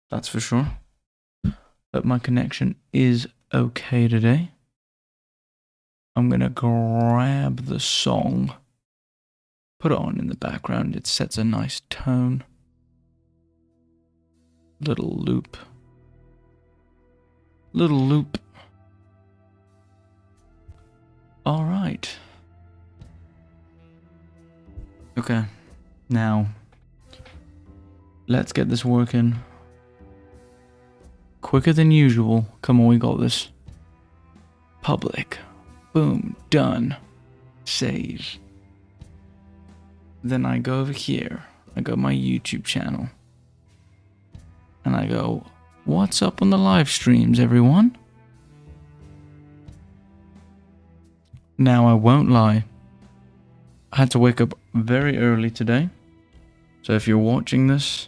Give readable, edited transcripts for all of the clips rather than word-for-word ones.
That's for sure. But my connection is okay today. I'm gonna grab the song, put it on in the background. It sets a nice tone. Little loop. All right. Okay. Now, let's get this working. Quicker than usual. Come on, we got this. Public. Boom. Done. Save. Then I go over here. I go my YouTube channel. And I go, what's up on the live streams, everyone? Now, I won't lie. I had to wake up very early today. So if you're watching this,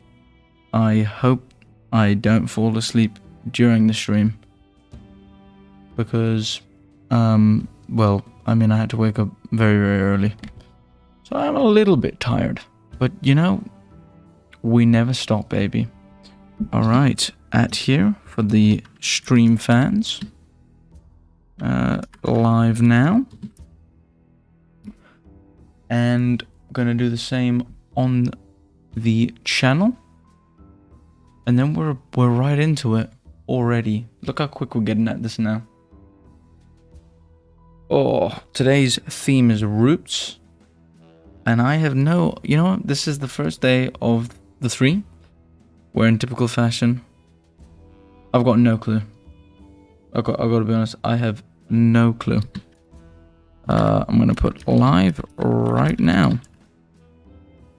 I hope I don't fall asleep during the stream. Because, well, I mean, I had to wake up very, very early. So I'm a little bit tired. But, you know, we never stop, baby. Alright, at here for the stream fans. Live now. And I'm gonna do the same on the channel. And then we're right into it already. Look how quick we're getting at this now. Oh, today's theme is roots. And I have no, you know what? This is the first day of the 3. We're in typical fashion. I've got no clue. I've got to be honest, I have no clue. I'm gonna put live right now.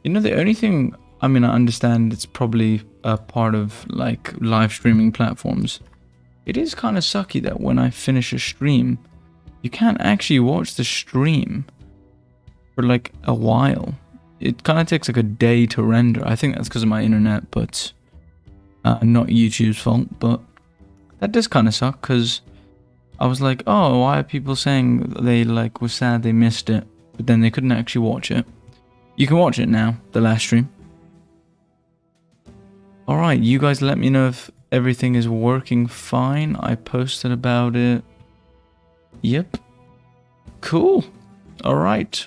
You know, the only thing, I mean, I understand it's probably a part of like live streaming platforms. It is kind of sucky that when I finish a stream, you can't actually watch the stream for like a while. It kind of takes like a day to render. I think that's because of my internet, but not YouTube's fault. But that does kind of suck because I was like, oh, why are people saying they like were sad they missed it, but then they couldn't actually watch it. You can watch it now, the last stream. Alright, you guys let me know if everything is working fine. I posted about it. Yep. Cool. Alright.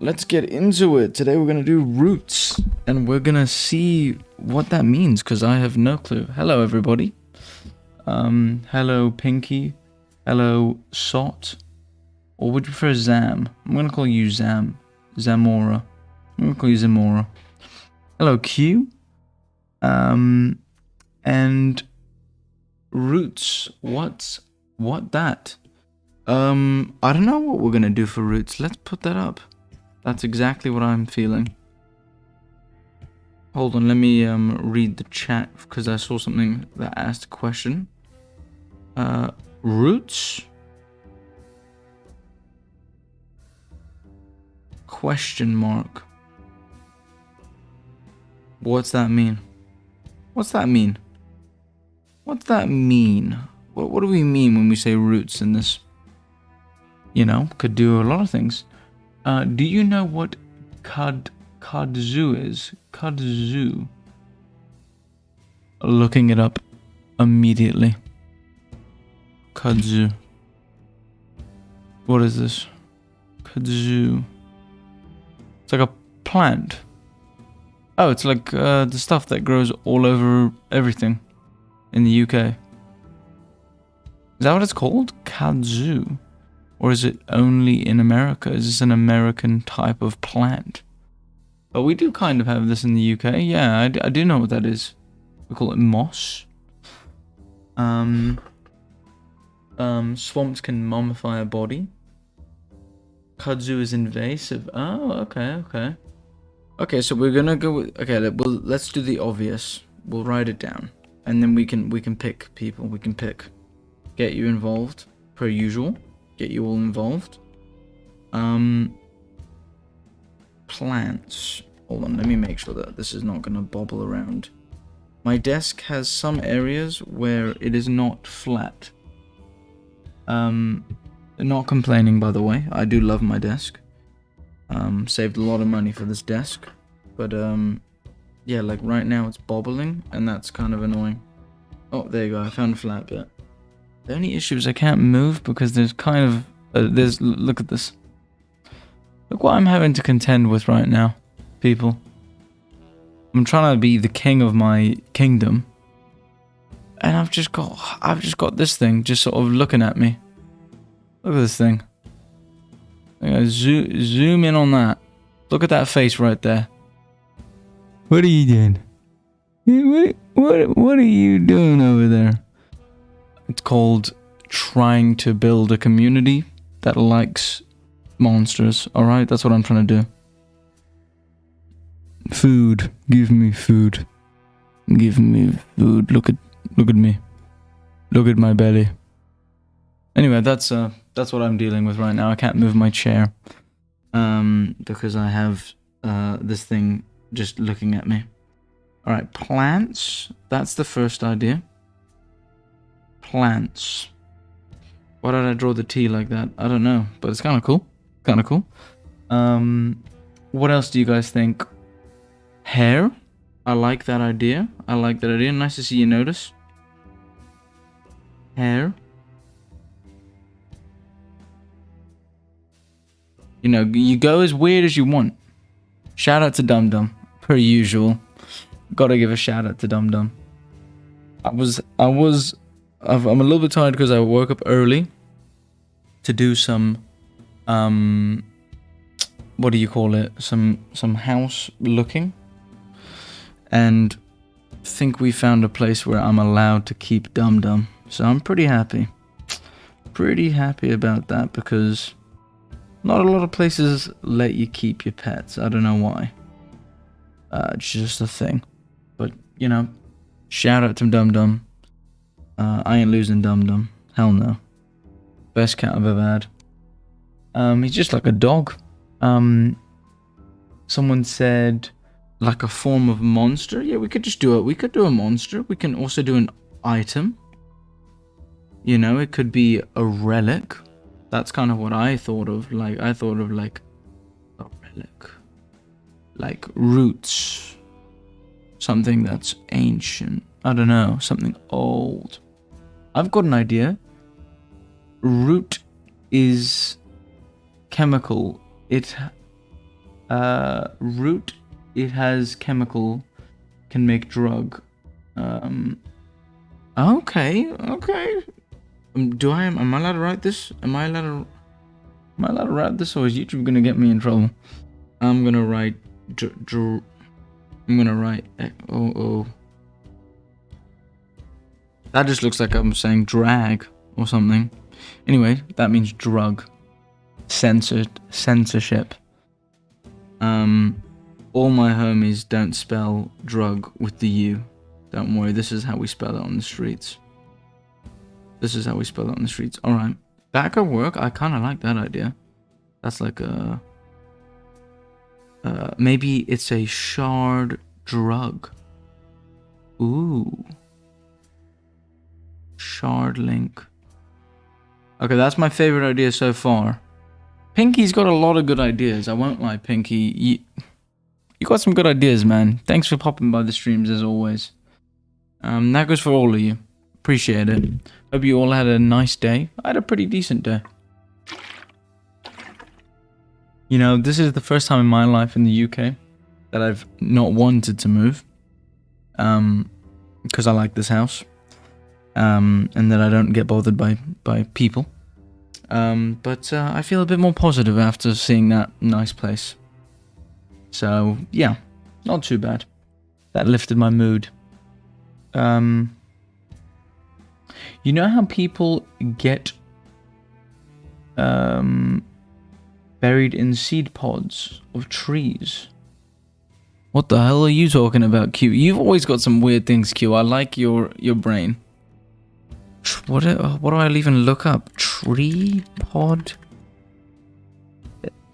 Let's get into it. Today we're going to do roots. And we're going to see what that means, because I have no clue. Hello, everybody. Hello, Pinky. Hello, Sot. Or would you prefer Zam? I'm going to call you Zam. Zamora. I'm going to call you Zamora. Hello, Q. And roots. What that? I don't know what we're going to do for roots. Let's put that up. That's exactly what I'm feeling. Hold on, let me read the chat because I saw something that asked a question. Roots? Question mark. What's that mean? What's that mean? What's that mean? What do we mean when we say roots in this? You know, could do a lot of things. Do you know what kudzu is? Kudzu. Looking it up immediately. Kudzu. What is this? Kudzu. It's like a plant. Oh, it's like the stuff that grows all over everything in the UK. Is that what it's called? Kudzu. Or is it only in America? Is this an American type of plant? But we do kind of have this in the UK. Yeah, I do know what that is. We call it moss. Swamps can mummify a body. Kudzu is invasive. Oh, okay. Okay, so we're gonna go with... Okay, let's do the obvious. We'll write it down. And then we can pick people. We can pick. Get you involved, per usual. Get you all involved. Plants. Hold on, let me make sure that this is not gonna bobble around. My desk has some areas where it is not flat. Not complaining, by the way. I do love my desk. Saved a lot of money for this desk. But, Yeah, like right now it's bobbling, and that's kind of annoying. Oh, there you go. I found a flat bit. The only issue is I can't move because there's kind of... look at this. Look what I'm having to contend with right now, people. I'm trying to be the king of my kingdom. And I've just got this thing just sort of looking at me. Look at this thing. Zoom in on that. Look at that face right there. What are you doing? What are you doing over there? It's called trying to build a community that likes monsters. Alright, that's what I'm trying to do. Food. Give me food. Give me food. Look at me. Look at my belly. Anyway, that's what I'm dealing with right now. I can't move my chair. Because I have this thing just looking at me. Alright, plants. That's the first idea. Plants. Why did I draw the T like that? I don't know, but it's kind of cool. Kind of cool. What else do you guys think? Hair. I like that idea. Nice to see you notice. Hair. You know, you go as weird as you want. Shout out to Dum Dum, per usual. Gotta give a shout out to Dum Dum. I'm a little bit tired because I woke up early to do some, what do you call it? Some house looking, and think we found a place where I'm allowed to keep Dum Dum. So I'm pretty happy. Pretty happy about that because not a lot of places let you keep your pets. I don't know why. It's just a thing. But, you know, shout out to Dum Dum. I ain't losing Dum Dum. Hell no. Best cat I've ever had. He's just like a dog. Someone said like a form of monster. Yeah, we could just do it. We could do a monster. We can also do an item. You know, it could be a relic. That's kind of what I thought of. Like, I thought of like a relic. Like roots. Something that's ancient. I don't know. Something old. I've got an idea. Root is chemical. Root, it has chemical, can make drug. Okay. Am I allowed to write this? Am I allowed to write this, or is YouTube gonna get me in trouble? I'm gonna write oh. That just looks like I'm saying drag or something. Anyway, that means drug. Censorship. All my homies don't spell drug with the U. Don't worry, this is how we spell it on the streets. Alright. That could work. I kind of like that idea. That's like a... maybe it's a shard drug. Ooh. Shard link. Okay, that's my favorite idea so far. Pinky's got a lot of good ideas. I won't lie, Pinky. You got some good ideas, man. Thanks for popping by the streams as always. That goes for all of you. Appreciate it. Hope you all had a nice day. I had a pretty decent day. You know, this is the first time in my life in the UK that I've not wanted to move. Because I like this house. And that I don't get bothered by people. But I feel a bit more positive after seeing that nice place. So, yeah, not too bad. That lifted my mood. You know how people get buried in seed pods of trees? What the hell are you talking about, Q? You've always got some weird things, Q. I like your brain. What do I even look up? Tree pod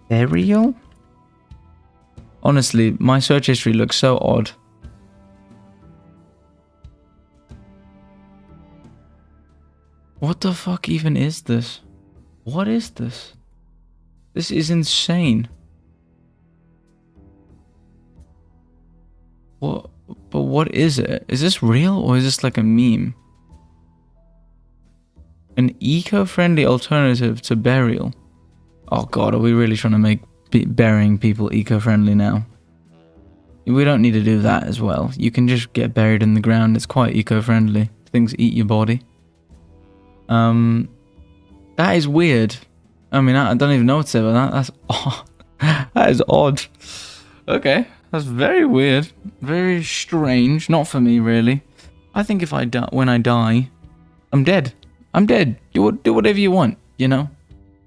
burial? Honestly, my search history looks so odd. What the fuck even is this? What is this? This is insane. What? what is it? Is this real or is this like a meme? An eco-friendly alternative to burial. Oh god, are we really trying to make burying people eco-friendly now? We don't need to do that as well. You can just get buried in the ground. It's quite eco-friendly. Things eat your body. That is weird. I mean, I don't even know what to say about that. That's odd. That is odd. Okay, that's very weird. Very strange. Not for me, really. I think if I die, when I die, I'm dead. I'm dead. Do whatever you want, you know?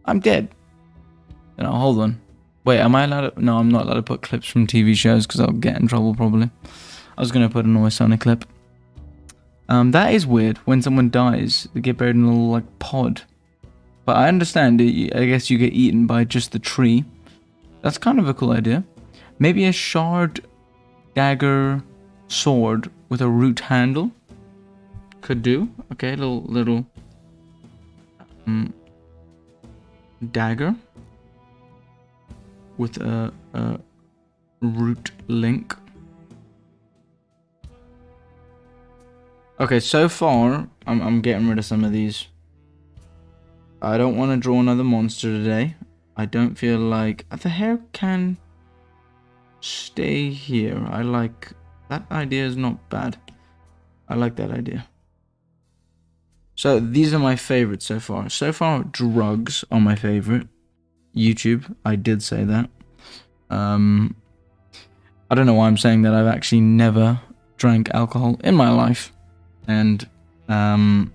I'm dead. You know, hold on. Wait, am I allowed to? No, I'm not allowed to put clips from TV shows because I'll get in trouble probably. I was going to put an Always Sunny clip. That is weird. When someone dies, they get buried in a little, like, pod. But I understand. I guess you get eaten by just the tree. That's kind of a cool idea. Maybe a shard dagger sword with a root handle. Could do. Okay, little dagger with a root link. Okay, so far I'm getting rid of some of these. I don't want to draw another monster today. I don't feel like the hair can stay here. I like that idea. Is not bad. I like that idea. So these are my favorites so far. So far, drugs are my favorite. YouTube, I did say that. I don't know why I'm saying that. I've actually never drank alcohol in my life, and I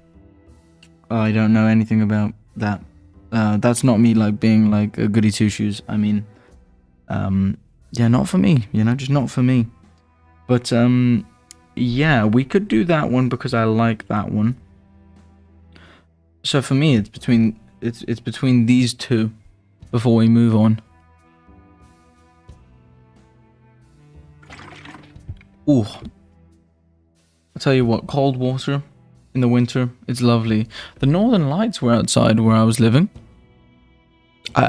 don't know anything about that. That's not me like being like a goody two shoes. I mean, yeah, not for me. You know, just not for me. But yeah, we could do that one because I like that one. So for me, it's between these two before we move on. Ooh. I'll tell you what, cold water in the winter, it's lovely. The Northern Lights were outside where I was living.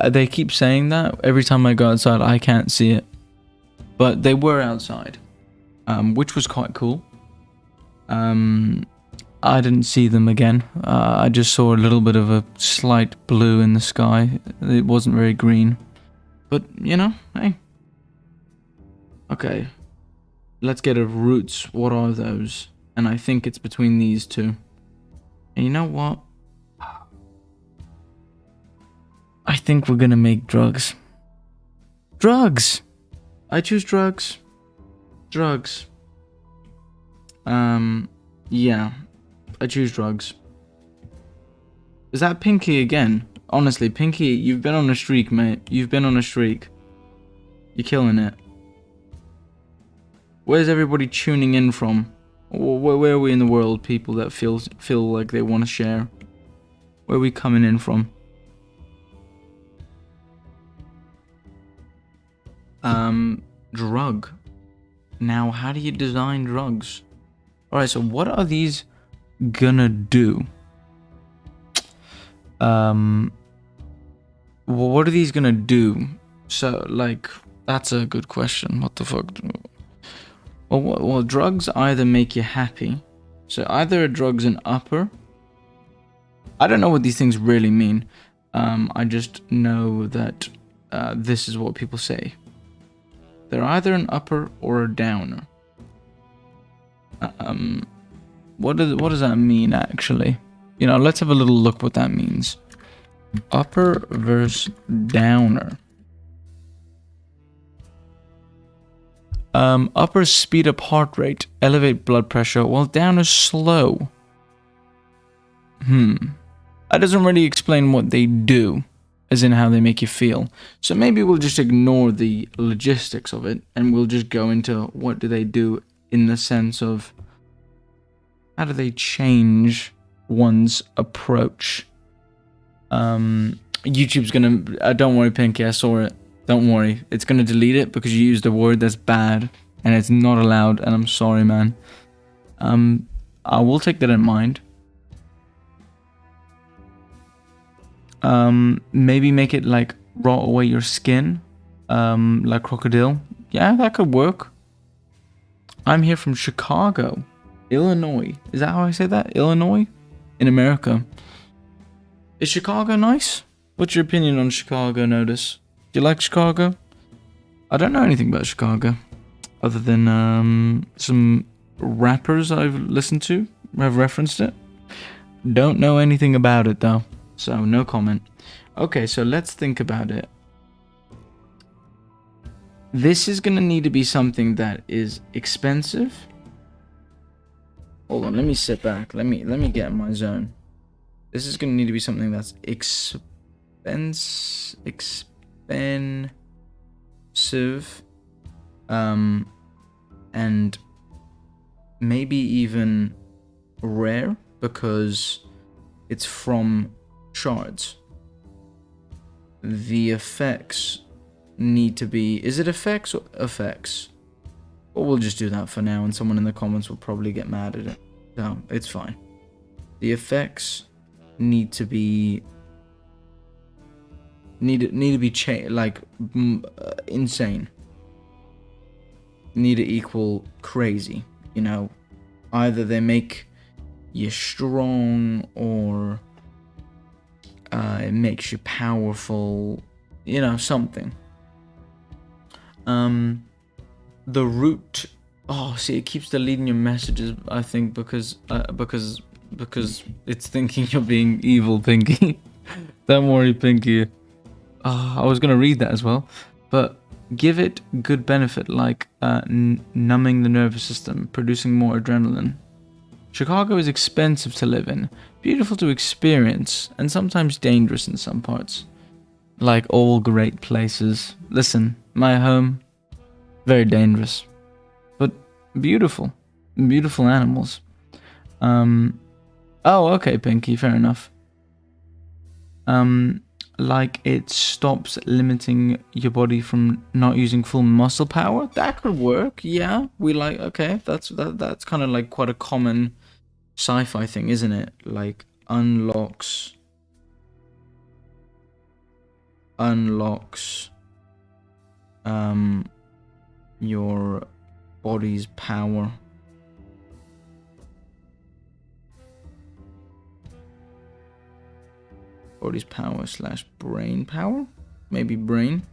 They keep saying that. Every time I go outside, I can't see it. But they were outside, which was quite cool. I didn't see them again. I just saw a little bit of a slight blue in the sky. It wasn't very green. But, you know, hey. Okay. Let's get a roots. What are those? And I think it's between these two. And you know what? I think we're gonna make drugs. Drugs! I choose drugs. Drugs. Yeah. I choose drugs. Is that Pinky again? Honestly, Pinky, you've been on a streak, mate. You've been on a streak. You're killing it. Where's everybody tuning in from? Where are we in the world, people that feel like they want to share? Where are we coming in from? Drug. Now, how do you design drugs? Alright, so what are these gonna do? What are these gonna do? So, like, that's a good question. What the fuck? Well, drugs either make you happy. So either a drug's an upper. I don't know what these things really mean. I just know that this is what people say. They're either an upper or a downer. What does that mean, actually? You know, let's have a little look what that means. Upper versus downer. Uppers speed up heart rate, elevate blood pressure, while downers slow. That doesn't really explain what they do, as in how they make you feel. So maybe we'll just ignore the logistics of it, and we'll just go into what do they do in the sense of how do they change one's approach. YouTube's gonna... don't worry, Pinky, I saw it. Don't worry, it's gonna delete it because you used a word that's bad and it's not allowed, and I'm sorry, man. I will take that in mind. Maybe make it like rot away your skin, like crocodile. Yeah, that could work. I'm here from Chicago, Illinois. Is that how I say that? Illinois? In America. Is Chicago nice? What's your opinion on Chicago, Notice? Do you like Chicago? I don't know anything about Chicago. Other than some rappers I've listened to have referenced it. Don't know anything about it though. So no comment. Okay, so let's think about it. This is gonna need to be something that is expensive. Hold on, let me sit back. Let me get in my zone. This is gonna need to be something that's expensive, and maybe even rare because it's from shards. The effects need to be, is it effects or effects? Or we'll just do that for now, and someone in the comments will probably get mad at it. No, it's fine. The effects need to be insane. Need to equal crazy, you know. Either they make you strong or it makes you powerful, you know, something. The root, oh, see, it keeps deleting your messages, I think, because it's thinking you're being evil, Pinky. Don't worry, Pinky. I was gonna read that as well, but give it good benefit, like numbing the nervous system, producing more adrenaline. Chicago is expensive to live in, beautiful to experience, and sometimes dangerous in some parts. Like all great places. Listen, my home, very dangerous, but beautiful. Beautiful animals. Oh, okay, Pinky, fair enough. Like it stops limiting your body from not using full muscle power. That could work. Yeah, we like. Okay, that's kind of like quite a common sci-fi thing, isn't it? Like unlocks your body's power. Body's power / brain power? Maybe brain?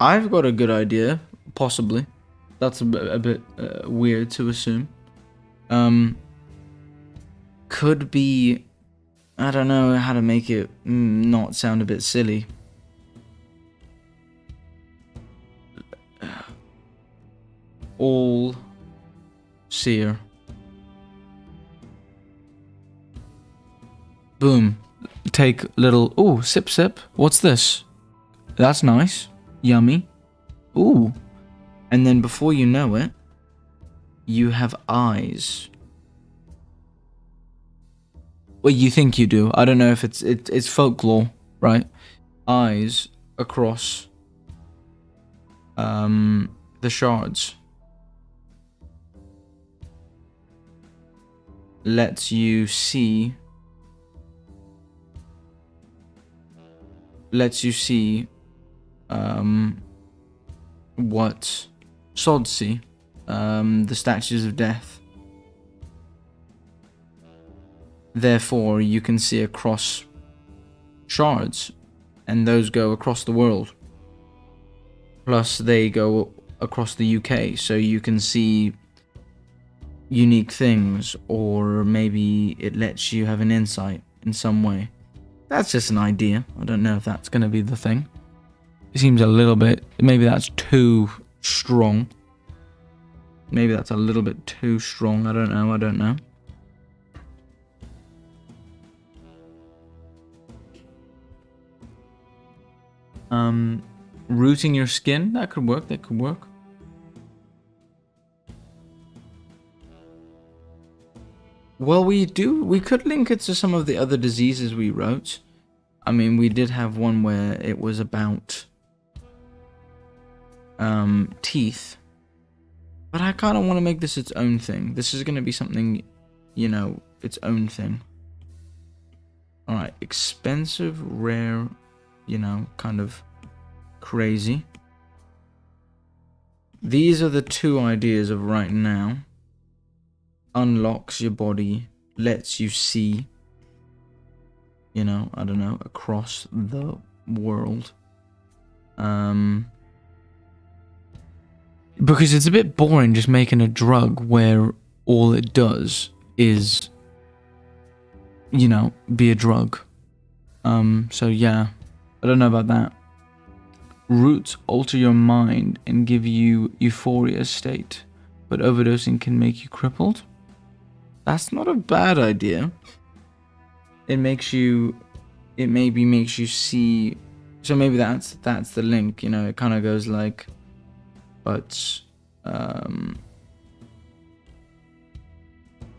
I've got a good idea, possibly. That's a bit weird to assume. Could be, I don't know how to make it not sound a bit silly. All seer. Boom. Take little. Ooh, sip. What's this? That's nice. Yummy. Ooh. And then before you know it, you have eyes. Well, you think you do. I don't know if it's folklore, right? Eyes across the shards. Lets you see what sods see, the statues of death. Therefore, you can see across shards, and those go across the world. Plus, they go across the UK, so you can see unique things, or maybe it lets you have an insight in some way. That's just an idea. I don't know if that's going to be the thing. It seems a little bit, maybe that's too strong. Maybe that's a little bit too strong. I don't know. Rooting your skin, that could work. Well, we could link it to some of the other diseases we wrote. I mean, we did have one where it was about teeth. But I kind of want to make this its own thing. This is going to be something, you know, its own thing. Alright, expensive, rare, you know, kind of crazy. These are the two ideas of right now. Unlocks your body, lets you see, you know, I don't know, across the world. Because it's a bit boring just making a drug where all it does is, you know, be a drug. So yeah, I don't know about that. Roots alter your mind and give you euphoria state, but overdosing can make you crippled. That's not a bad idea. It makes you, it maybe makes you see. So maybe that's the link. You know, it kind of goes like, but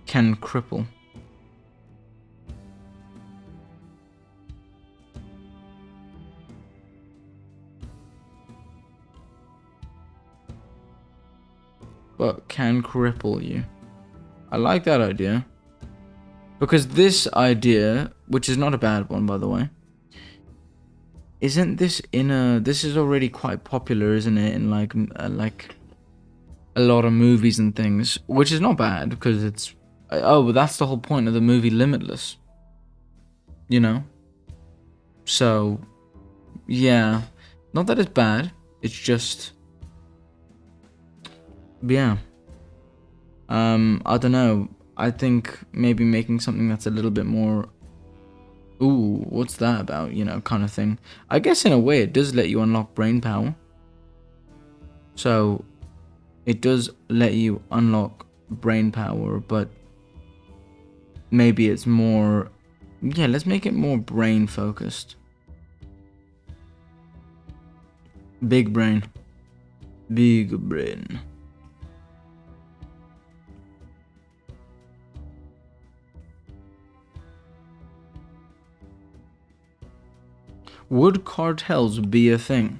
can cripple. But can cripple you. I like that idea. Because this idea, which is not a bad one by the way, isn't this this is already quite popular, isn't it, in like a lot of movies and things, which is not bad because it's, oh, but that's the whole point of the movie Limitless. You know? So, yeah. Not that it's bad, it's just, yeah. I don't know. I think maybe making something that's a little bit more, ooh, what's that about, you know, kind of thing. I guess in a way it does let you unlock brain power. So, it does let you unlock brain power, but maybe it's more, yeah, let's make it more brain focused. Big brain. Big brain. Would cartels be a thing?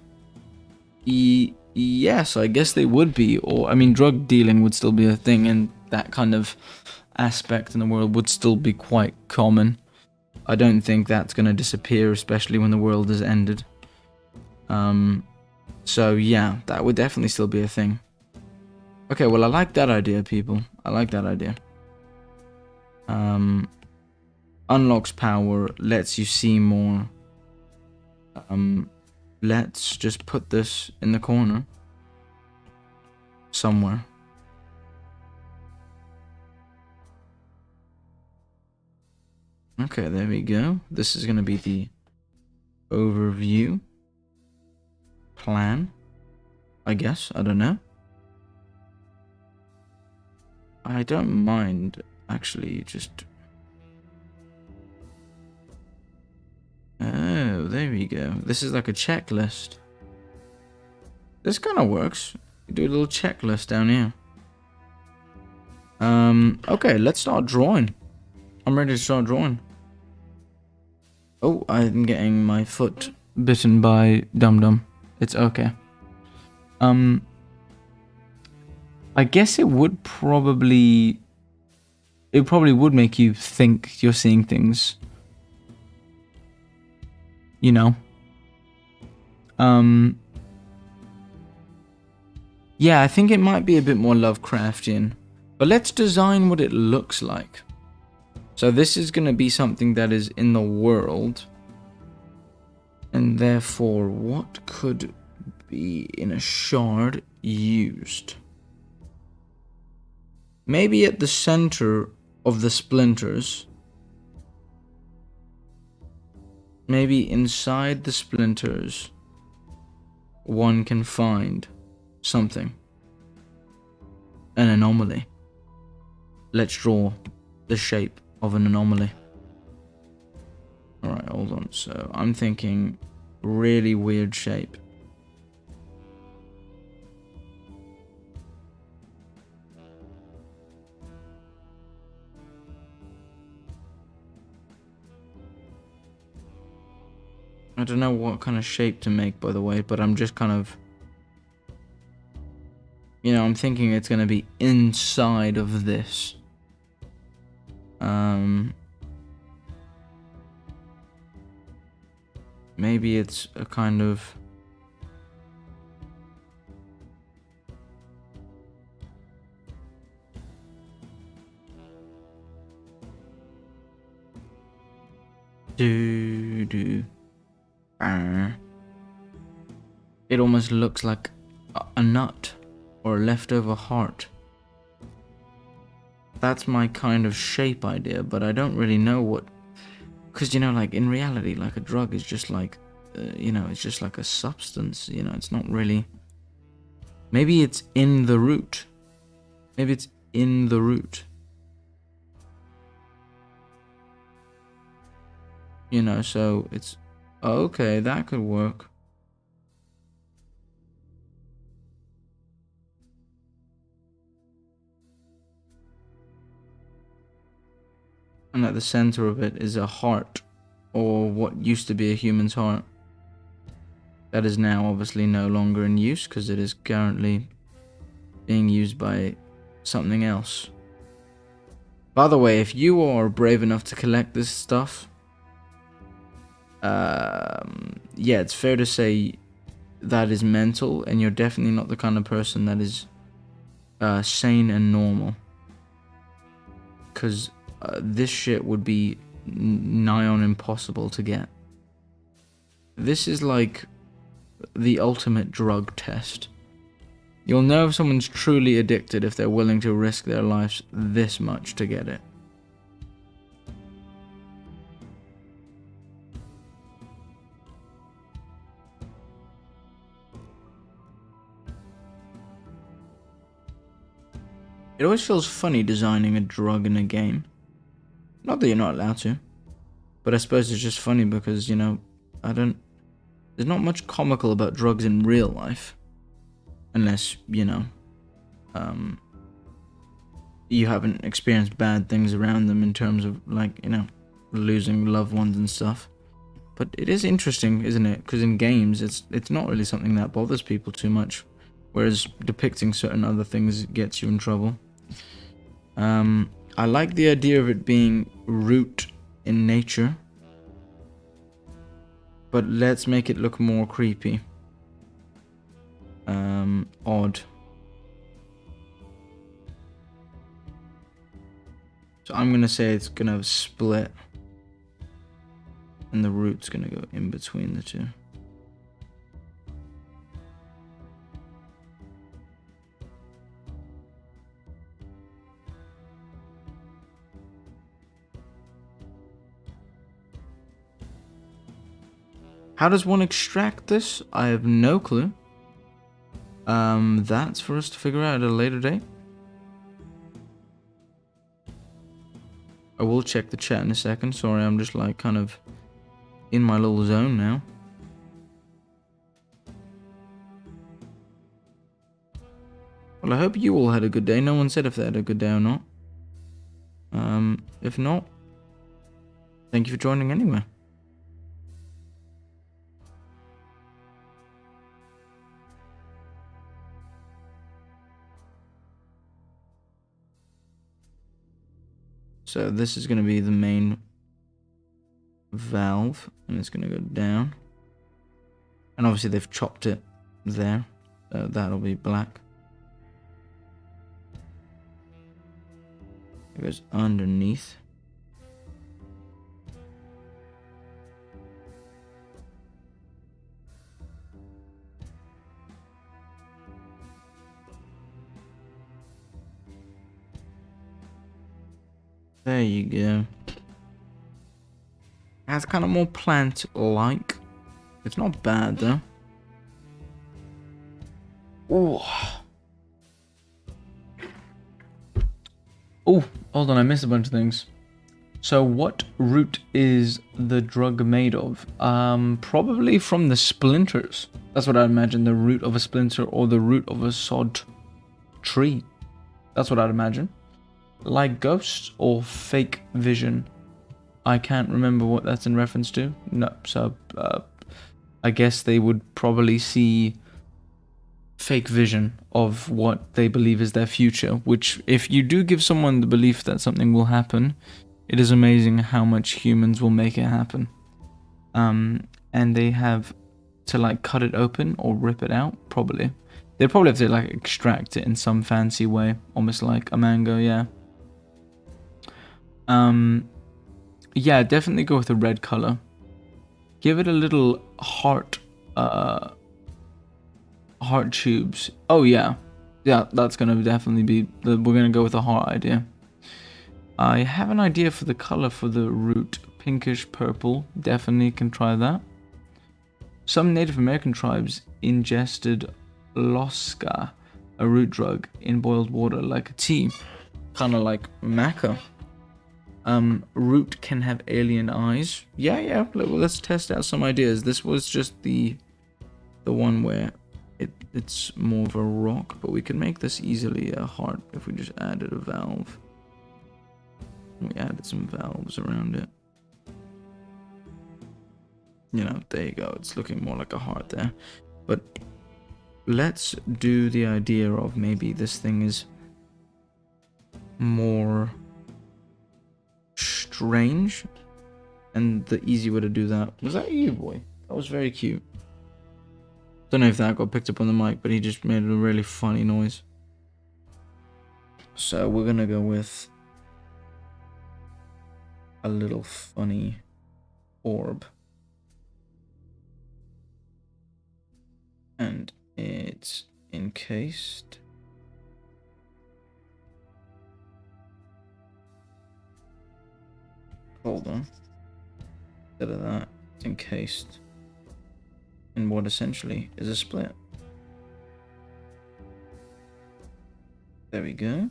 Yes, I guess they would be. Or, I mean, drug dealing would still be a thing, and that kind of aspect in the world would still be quite common. I don't think that's going to disappear, especially when the world has ended. So yeah, that would definitely still be a thing. Okay, well, I like that idea, people. I like that idea. Unlocks power, lets you see more. Let's just put this in the corner somewhere. Okay, there we go. This is going to be the overview plan, I guess. I don't know. I don't mind, actually, just... Oh, there we go. This is like a checklist. This kind of works. You do a little checklist down here. Okay, let's start drawing. I'm ready to start drawing. Oh, I'm getting my foot bitten by Dum Dum. It's okay. I guess it would probably... It probably would make you think you're seeing things. You know? Yeah, I think it might be a bit more Lovecraftian. But let's design what it looks like. So this is going to be something that is in the world. And therefore, what could be in a shard used? Maybe at the center of the splinters. Maybe inside the splinters, one can find something. An anomaly. Let's draw the shape of an anomaly. Alright, hold on. So I'm thinking really weird shape. I don't know what kind of shape to make, by the way, but I'm just kind of... You know, I'm thinking it's going to be inside of this. Maybe it's a kind of... It almost looks like a nut or a leftover heart. That's my kind of shape idea, but I don't really know what... Because, you know, like, in reality, like, a drug is just like, you know, it's just like a substance, you know, it's not really... Maybe it's in the root. Maybe it's in the root. You know, so it's... Okay, that could work. And at the center of it is a heart, or what used to be a human's heart. That is now obviously no longer in use because it is currently being used by something else. By the way, if you are brave enough to collect this stuff, yeah, it's fair to say that is mental, and you're definitely not the kind of person that is sane and normal. Because this shit would be nigh on impossible to get. This is like the ultimate drug test. You'll know if someone's truly addicted if they're willing to risk their lives this much to get it. It always feels funny designing a drug in a game. Not that you're not allowed to, but I suppose it's just funny because, you know, there's not much comical about drugs in real life. Unless, you know, you haven't experienced bad things around them in terms of, like, you know, losing loved ones and stuff. But it is interesting, isn't it? Because in games, it's not really something that bothers people too much. Whereas depicting certain other things gets you in trouble. I like the idea of it being root in nature. But let's make it look more creepy. Odd. So I'm gonna say it's gonna split. And the root's gonna go in between the two. How does one extract this? I have no clue. That's for us to figure out at a later date. I will check the chat in a second. Sorry, I'm just like kind of in my little zone now. Well, I hope you all had a good day. No one said if they had a good day or not. If not, thank you for joining anyway. So this is going to be the main valve, and it's going to go down. And obviously they've chopped it there, so that'll be black. It goes underneath. There you go. It's kind of more plant-like. It's not bad though. Oh. Oh, hold on, I missed a bunch of things. So what root is the drug made of? Probably from the splinters. That's what I imagine, the root of a splinter or the root of a sod tree. That's what I'd imagine. Like ghosts or fake vision? I can't remember what that's in reference to. No, so I guess they would probably see fake vision of what they believe is their future, which if you do give someone the belief that something will happen, it is amazing how much humans will make it happen. and they have to like cut it open or rip it out. Probably they probably have to like extract it in some fancy way, almost like a mango. Yeah. Yeah, definitely go with the red color. Give it a little heart tubes. Oh yeah, that's gonna definitely be we're gonna go with the heart idea. I have an idea for the color for the root, pinkish purple. Definitely can try that. Some Native American tribes ingested losca, a root drug, in boiled water like a tea, kind of like maca. Root can have alien eyes. Yeah. Let's test out some ideas. This was just the one where it's more of a rock, but we can make this easily a heart if we just added a valve. We added some valves around it. You know, there you go. It's looking more like a heart there. But let's do the idea of maybe this thing is more strange. And the easy way to do that... Was that you, boy? That was very cute. Don't know if that got picked up on the mic, but he just made a really funny noise. So we're gonna go with a little funny orb. And it's encased. Hold on. Instead of that, it's encased in what essentially is a split. There we go.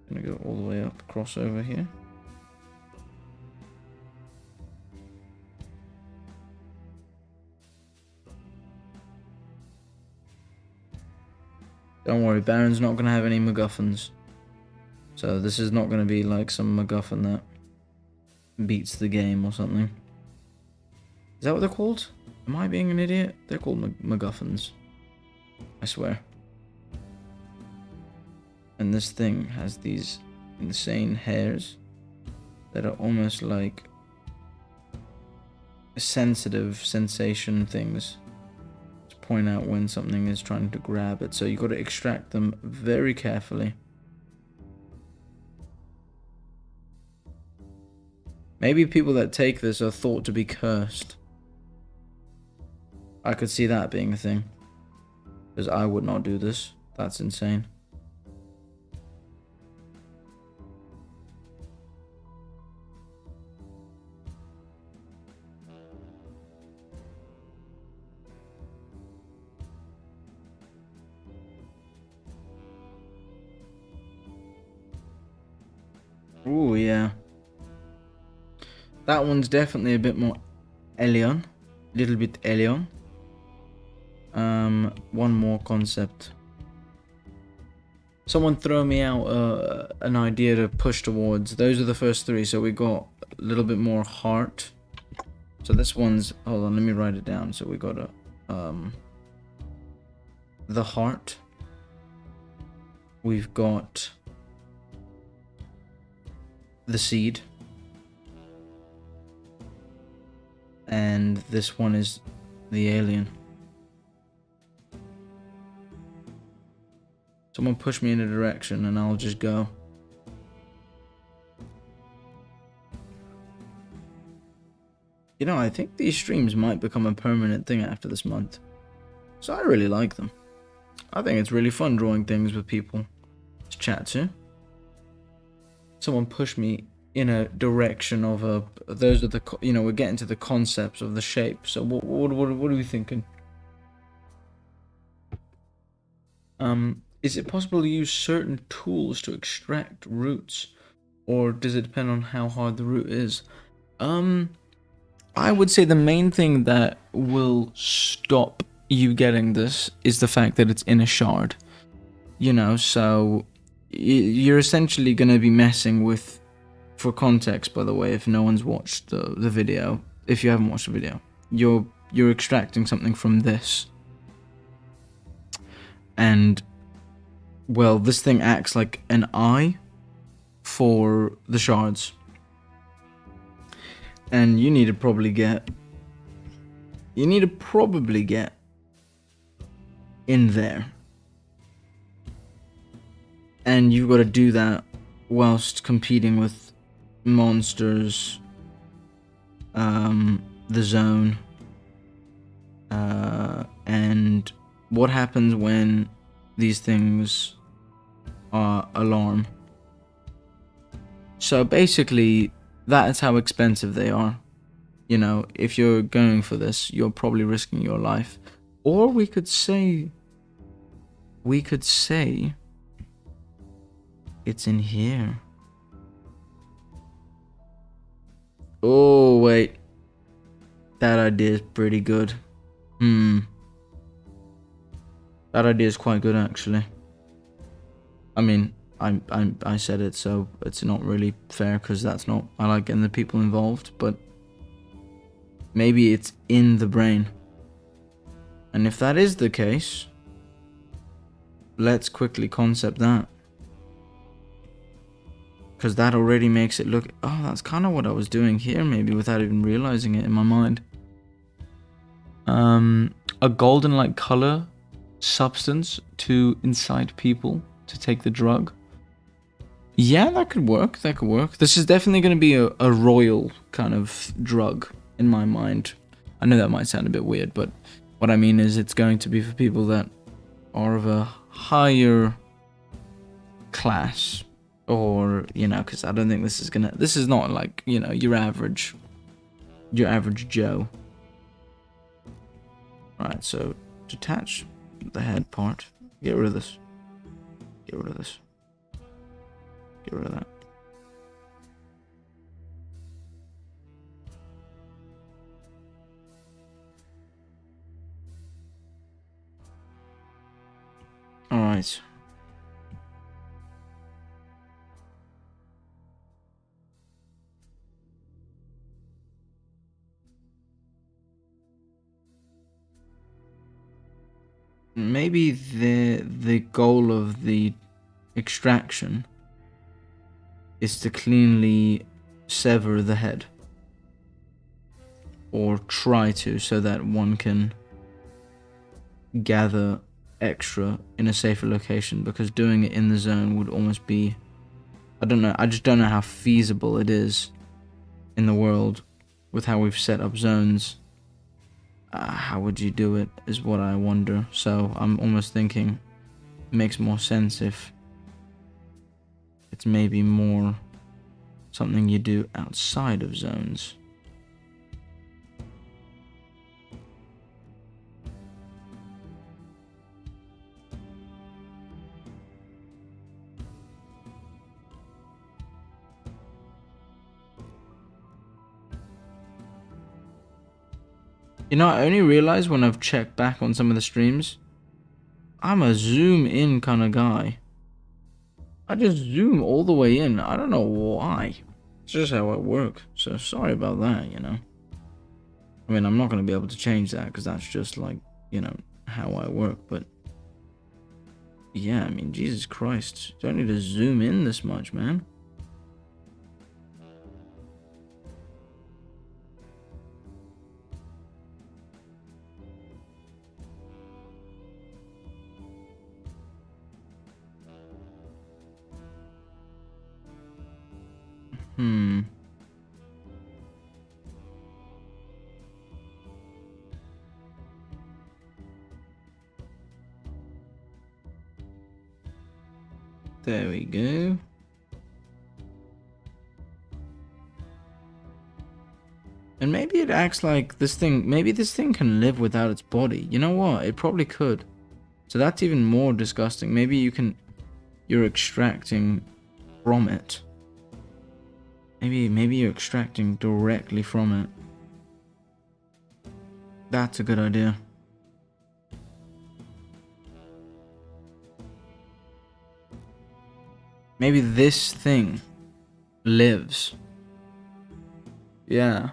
Gonna go all the way up, cross over here. Don't worry, Barren's not gonna have any MacGuffins. So this is not gonna be like some MacGuffin that beats the game or something. Is that what they're called? Am I being an idiot? They're called MacGuffins. I swear. And this thing has these insane hairs that are almost like sensitive sensation things to point out when something is trying to grab it. So you got to extract them very carefully. Maybe people that take this are thought to be cursed. I could see that being a thing. Because I would not do this. That's insane. Ooh, yeah. That one's definitely a bit more alien. A little bit alien. One more concept. Someone throw me out an idea to push towards. Those are the first three. So we got a little bit more heart. So this one's... Hold on, let me write it down. So we got the heart. We've got the seed. And this one is the alien. Someone push me in a direction and I'll just go. You know, I think these streams might become a permanent thing after this month. So I really like them. I think it's really fun drawing things with people to chat to. Someone push me in a direction of a... Those are the... You know, we're getting to the concepts of the shape. So what are we thinking? Is it possible to use certain tools to extract roots? Or does it depend on how hard the root is? I would say the main thing that will stop you getting this is the fact that it's in a shard. You know, so you're essentially going to be messing with... For context, by the way, if no one's watched the video, if you haven't watched the video, you're extracting something from this. And... Well, this thing acts like an eye for the shards. And you need to probably get You need to probably get in there. And you've got to do that whilst competing with monsters, the zone, and what happens when these things are alarm. So basically, that's how expensive they are. You know, if you're going for this, you're probably risking your life. Or we could say it's in here. Oh, wait. That idea is pretty good. That idea is quite good, actually. I mean, I said it, so it's not really fair, because that's not... I like getting the people involved, but... maybe it's in the brain. And if that is the case... let's quickly concept that. Because that already makes it look... oh, that's kind of what I was doing here, maybe, without even realizing it in my mind. A golden-like color substance to incite people to take the drug. Yeah, that could work. That could work. This is definitely going to be a royal kind of drug in my mind. I know that might sound a bit weird, but what I mean is it's going to be for people that are of a higher class. Or, you know, because I don't think this is gonna... this is not like, you know, your average Joe. Alright, so detach the head part. Get rid of this. Get rid of this. Get rid of that. Alright. Maybe the goal of the extraction is to cleanly sever the head, or try to, so that one can gather extra in a safer location, because doing it in the zone would almost be... I don't know, I just don't know how feasible it is in the world with how we've set up zones. How would you do it is what I wonder. So I'm almost thinking it makes more sense if it's maybe more something you do outside of zones. You know, I only realized when I've checked back on some of the streams, I'm a zoom in kind of guy. I just zoom all the way in. I don't know why. It's just how I work. So sorry about that, you know. I mean, I'm not going to be able to change that, because that's just like, you know, how I work. But yeah, I mean, Jesus Christ. Don't need to zoom in this much, man. There we go. And maybe it acts like this thing... maybe this thing can live without its body. You know what? It probably could. So that's even more disgusting. Maybe you can... you're extracting from it. Maybe you're extracting directly from it. That's a good idea. Maybe this thing lives. Yeah.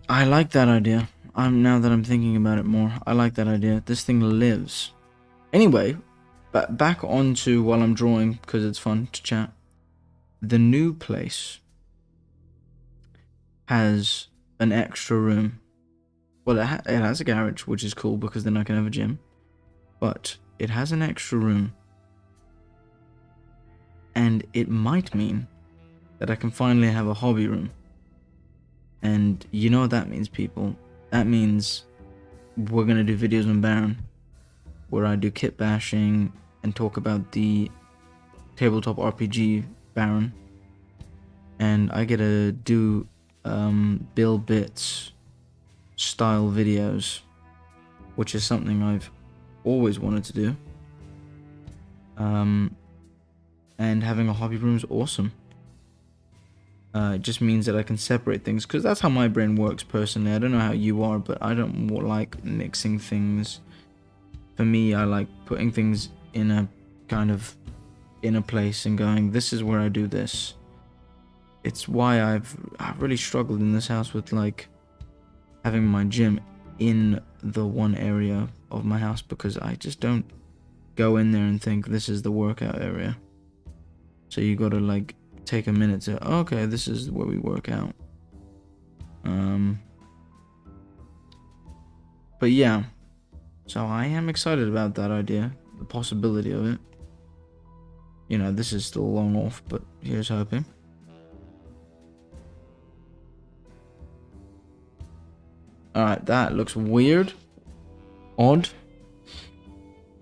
I like that idea. Now that I'm thinking about it more, I like that idea. This thing lives. Anyway, back onto while I'm drawing, because it's fun to chat. the new place has an extra room. Well, it has a garage, which is cool because then I can have a gym. But it has an extra room. And it might mean that I can finally have a hobby room. And you know what that means, people? That means we're going to do videos on Barren, where I do kit bashing and talk about the tabletop RPG Barren. And I get to do Bill Bits style videos, which is something I've always wanted to do. And having a hobby room is awesome. It just means that I can separate things, because that's how my brain works personally. I don't know how you are, but I don't like mixing things. For me, I like putting things in a place and going, this is where I do this. It's why I've really struggled in this house with like having my gym in the one area of my house, because I just don't go in there and think this is the workout area. So you gotta like take a minute to, okay, this is where we work out. But yeah, so I am excited about that idea, the possibility of it. You know, this is still long off, but here's hoping. Alright, that looks weird, odd,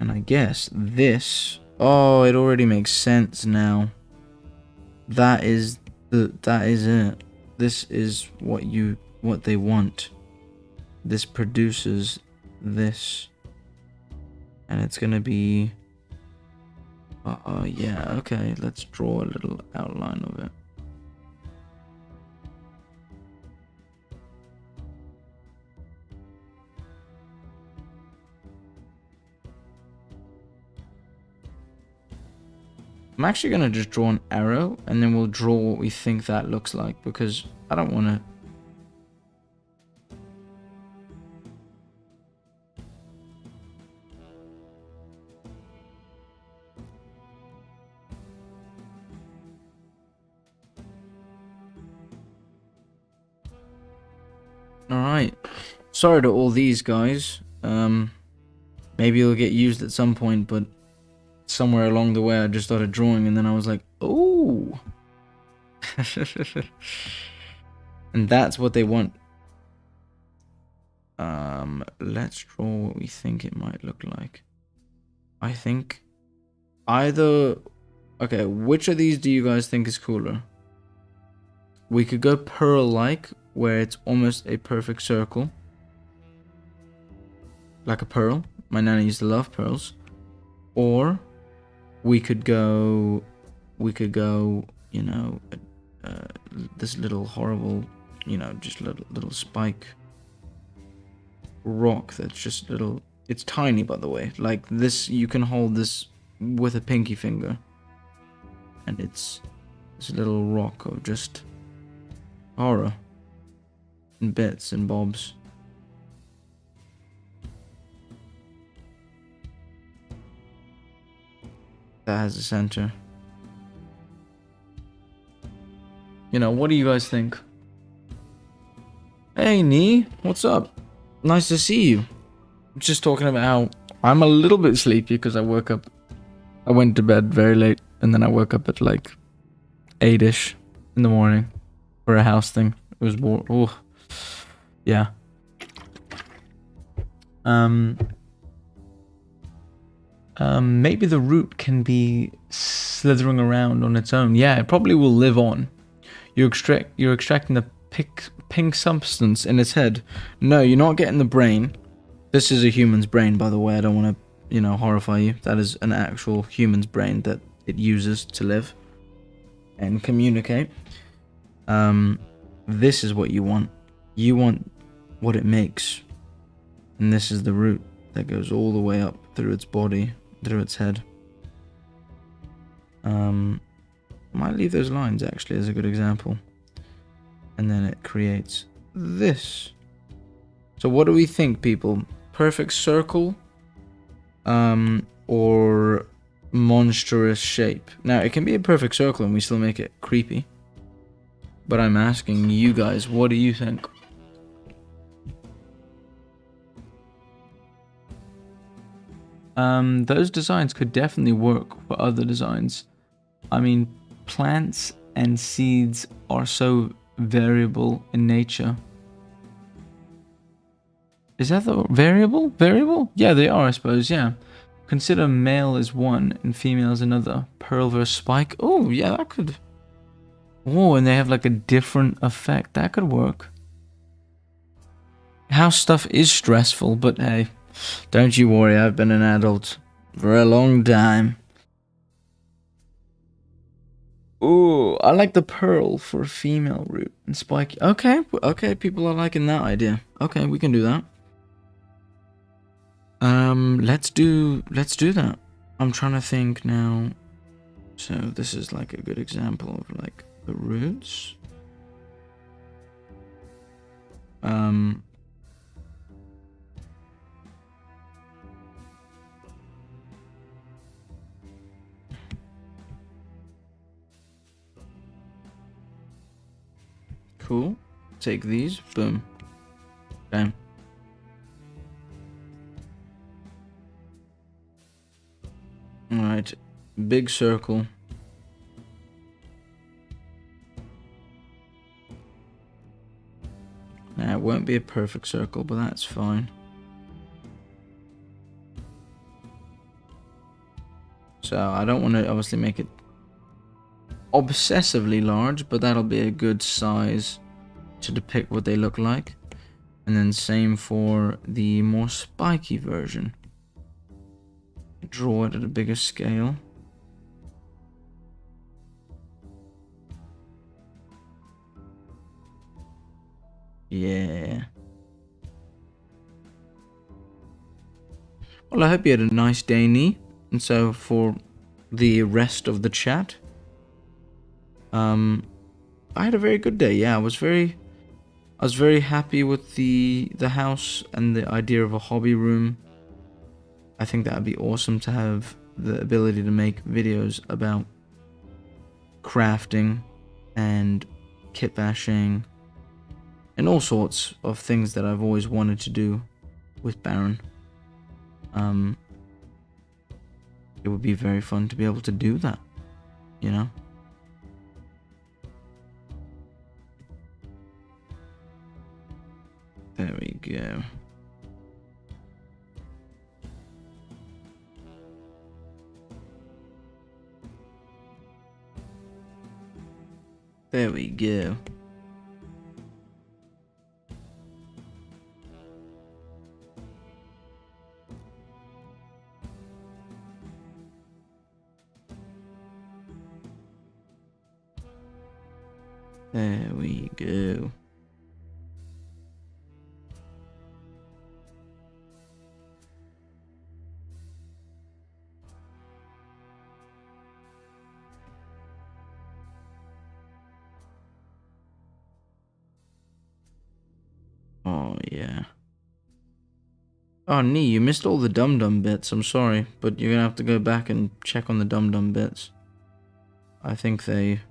and I guess this, oh, it already makes sense now. That is it. This is what they want. This produces this, and it's gonna be, yeah, okay, let's draw a little outline of it. I'm actually going to just draw an arrow, and then we'll draw what we think that looks like, because I don't want to... Alright, sorry to all these guys. Maybe it'll get used at some point, but somewhere along the way I just started drawing, and then I was like, oh. And that's what they want. Let's draw what we think it might look like. I think either... Okay, which of these do you guys think is cooler? We could go pearl-like, where it's almost a perfect circle. Like a pearl. My nana used to love pearls. Or we could go, you know, this little horrible, you know, just little spike rock that's just little, it's tiny, by the way. Like this, you can hold this with a pinky finger. And it's this little rock of just horror and bits and bobs. That has a center. You know, what do you guys think? Hey, Nee, what's up? Nice to see you. Just talking about how I'm a little bit sleepy because I went to bed very late, and then I woke up at like 8ish in the morning for a house thing. It was more, oh, yeah. Maybe the root can be slithering around on its own. Yeah, it probably will live on. You're extracting the pink substance in its head. No, you're not getting the brain. This is a human's brain, by the way. I don't want to, you know, horrify you. That is an actual human's brain that it uses to live and communicate. This is what you want. You want what it makes. And this is the root that goes all the way up through its body, through its head. Might leave those lines actually as a good example. And then it creates this. So what do we think, people? Perfect circle? Or monstrous shape. Now, it can be a perfect circle and we still make it creepy. But I'm asking you guys, what do you think? Those designs could definitely work for other designs. I mean, plants and seeds are so variable in nature. Is that the variable? Variable? Yeah, they are, I suppose, yeah. Consider male is one and female is another. Pearl versus spike. Oh, yeah, that could... Oh, and they have like a different effect. That could work. House stuff is stressful, but hey, don't you worry, I've been an adult for a long time. Ooh, I like the pearl for a female root and spiky. Okay, okay, people are liking that idea. Okay, we can do that. Let's do that. I'm trying to think now. So this is like a good example of like the roots. Cool. Take these. Boom. Okay. Alright. Big circle. Now, it won't be a perfect circle, but that's fine. So, I don't want to obviously make it obsessively large, but that'll be a good size to depict what they look like. And then same for the more spiky version. Draw it at a bigger scale. Yeah. Well, I hope you had a nice day, Nee. And so for the rest of the chat, I had a very good day. Yeah, I was very happy with the house and the idea of a hobby room. I think that would be awesome to have the ability to make videos about crafting and kit bashing and all sorts of things that I've always wanted to do with Barren. It would be very fun to be able to do that, you know? There we go. There we go. There we go. Oh, yeah. Oh, Nee, you missed all the dum-dum bits. I'm sorry, but you're gonna have to go back and check on the dum-dum bits. I think they...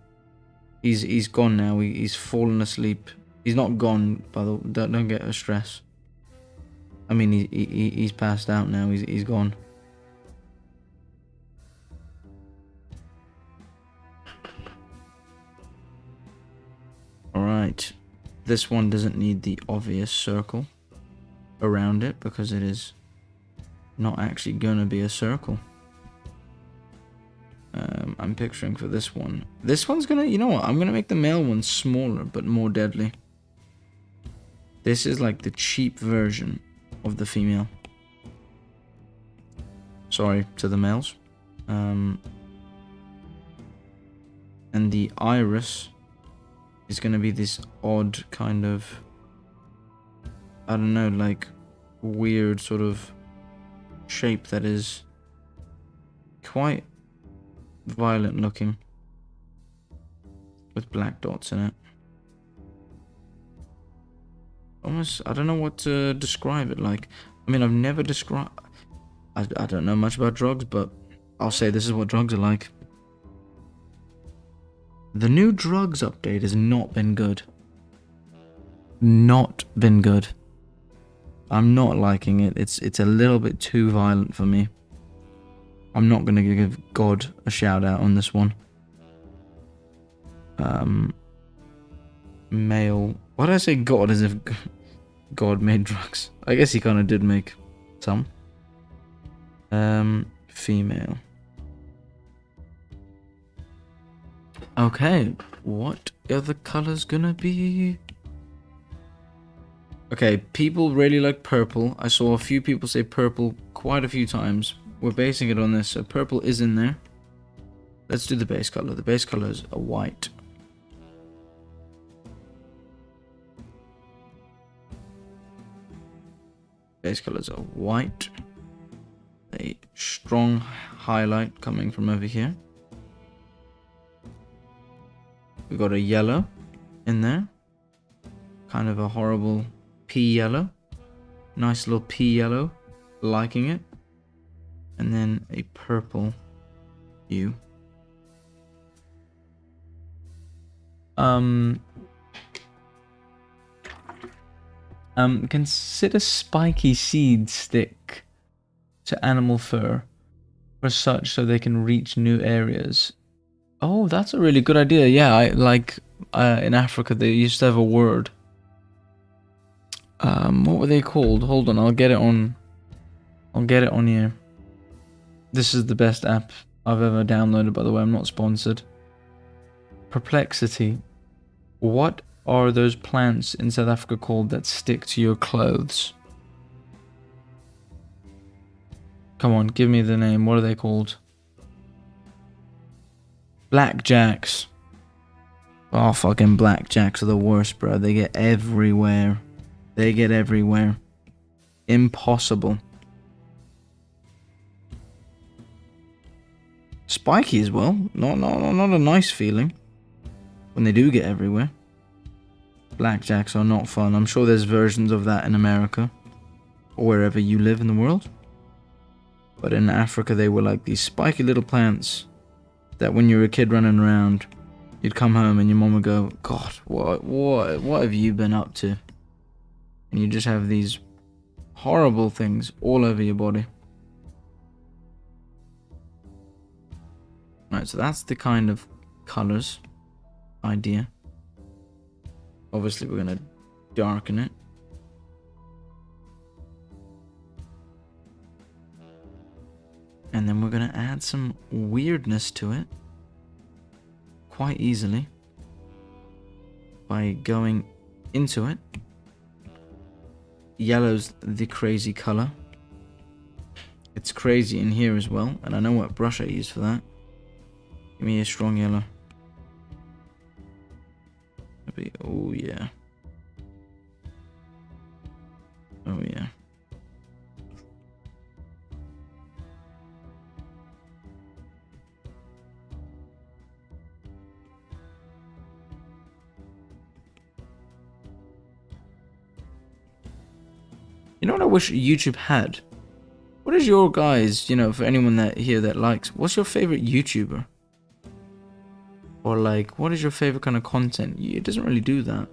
He's gone now. He's fallen asleep. He's not gone, by the way. Don't get a stress. I mean, he's passed out now. He's gone. Alright. This one doesn't need the obvious circle around it because it is not actually gonna be a circle. I'm picturing for this one. This one's gonna, you know what? I'm gonna make the male one smaller but more deadly. This is like the cheap version of the female. Sorry to the males. And the iris is gonna be this odd kind of, I don't know, like weird sort of shape that is quite violent looking with black dots in it. Almost, I don't know what to describe it like. I mean, I've never described, I don't know much about drugs, but I'll say this is what drugs are like. The new drugs update has not been good. Not been good. I'm not liking it. It's a little bit too violent for me. I'm not going to give God a shout out on this one. Male. Why did I say God as if God made drugs? I guess he kind of did make some. Female. Okay, what are the colors gonna be? Okay, people really like purple. I saw a few people say purple quite a few times. We're basing it on this, so purple is in there. Let's do the base color. The base color is a white. Base colors are white. A strong highlight coming from over here. We got a yellow in there. Kind of a horrible pea yellow. Nice little pea yellow. Liking it. And then a purple hue. Consider spiky seed stick to animal fur for such so they can reach new areas. Oh, that's a really good idea. Yeah, I like in Africa they used to have a word. What were they called? Hold on, I'll get it on here. This is the best app I've ever downloaded, by the way. I'm not sponsored. Perplexity. What are those plants in South Africa called that stick to your clothes? Come on, give me the name. What are they called? Blackjacks. Oh, fucking blackjacks are the worst, bro. They get everywhere. They get everywhere. Impossible. Spiky as well. Not a nice feeling when they do get everywhere. Blackjacks are not fun. I'm sure there's versions of that in America or wherever you live in the world. But in Africa, they were like these spiky little plants that when you were a kid running around, you'd come home and your mom would go, God, what have you been up to? And you just have these horrible things all over your body. Right, so that's the kind of colors idea. Obviously, we're going to darken it. And then we're going to add some weirdness to it quite easily by going into it. Yellow's the crazy color. It's crazy in here as well, and I know what brush I use for that. Give me a strong yellow. Maybe, oh yeah. Oh yeah. You know what I wish YouTube had? What is your guys, for anyone that here that likes, what's your favorite YouTuber? Or like, what is your favorite kind of content? It doesn't really do that.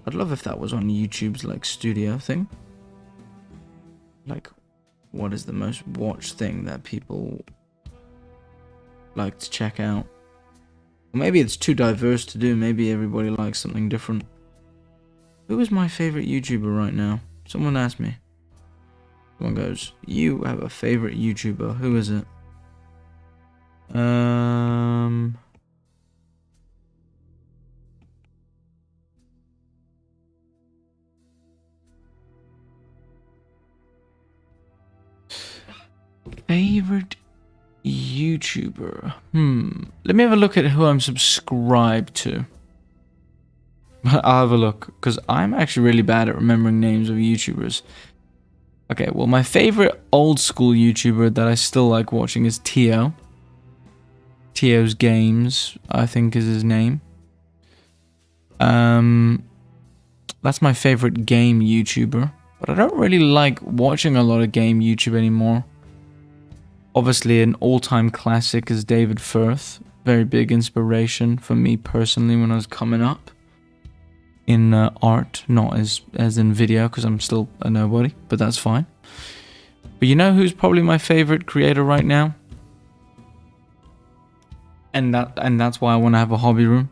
I'd love if that was on YouTube's like studio thing. Like, what is the most watched thing that people like to check out? Or maybe it's too diverse to do. Maybe everybody likes something different. Who is my favorite YouTuber right now? Someone asked me. Someone goes, you have a favorite YouTuber. Who is it? Favorite YouTuber. Let me have a look at who I'm subscribed to. I'll have a look, because I'm actually really bad at remembering names of YouTubers. Okay, well, my favorite old school YouTuber that I still like watching is Tio. Tio's Games, I think is his name. That's my favorite game YouTuber, but I don't really like watching a lot of game YouTube anymore. Obviously, an all-time classic is David Firth. Very big inspiration for me personally when I was coming up in art, not as in video, because I'm still a nobody, but that's fine. But you know who's probably my favorite creator right now? And that's why I want to have a hobby room.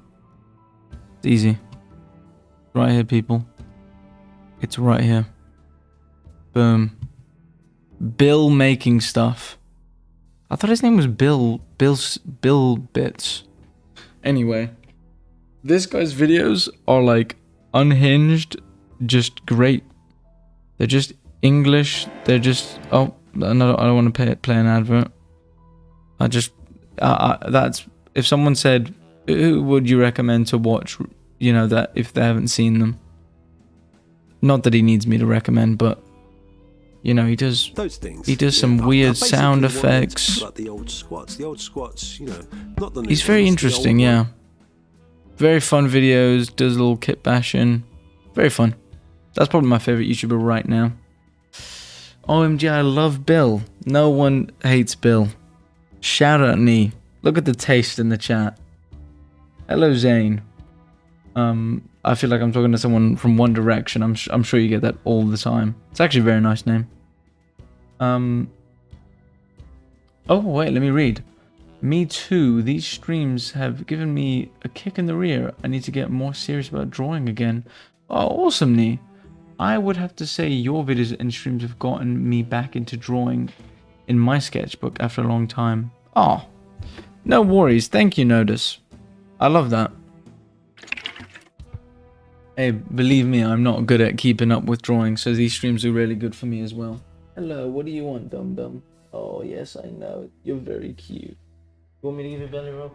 It's easy. Right here, people. It's right here. Boom. Bill making stuff. I thought his name was Bill Bits. Anyway, this guy's videos are like unhinged, just great. They're just English. They're just I don't want to play an advert. That's if someone said, who would you recommend to watch? You know, that if they haven't seen them. Not that he needs me to recommend, but you know, he does those things. He does some weird sound effects. Like the old squats, you know, not the new. He's very interesting, yeah. Very fun videos. Does a little kit bashing. Very fun. That's probably my favorite YouTuber right now. OMG, I love Bill. No one hates Bill. Shout out me. Look at the taste in the chat. Hello, Zane. I feel like I'm talking to someone from One Direction. I'm sure you get that all the time. It's actually a very nice name. Oh, wait, let me read. Me too. These streams have given me a kick in the rear. I need to get more serious about drawing again. Oh, awesome, Nee. I would have to say your videos and streams have gotten me back into drawing in my sketchbook after a long time. Oh, no worries. Thank you, Nodus. I love that. Hey, believe me, I'm not good at keeping up with drawing, so these streams are really good for me as well. Hello, what do you want, Dum Dum? Oh, yes, I know. You're very cute. You want me to give you a belly rub?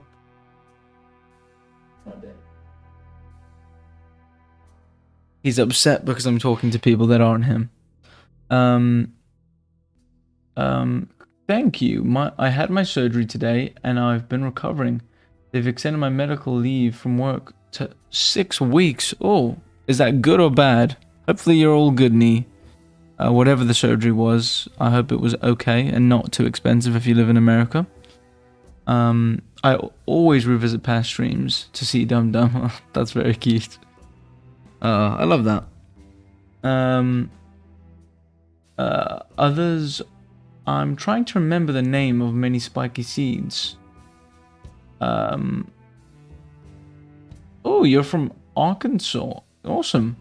Oh, damn. He's upset because I'm talking to people that aren't him. Thank you. I had my surgery today, and I've been recovering. They've extended my medical leave from work to 6 weeks. Oh, is that good or bad? Hopefully you're all good, Nee. Whatever the surgery was, I hope it was okay and not too expensive if you live in America. I always revisit past streams to see Dum Dum. That's very cute. I love that. Others, I'm trying to remember the name of many spiky seeds. Oh, you're from Arkansas. Awesome.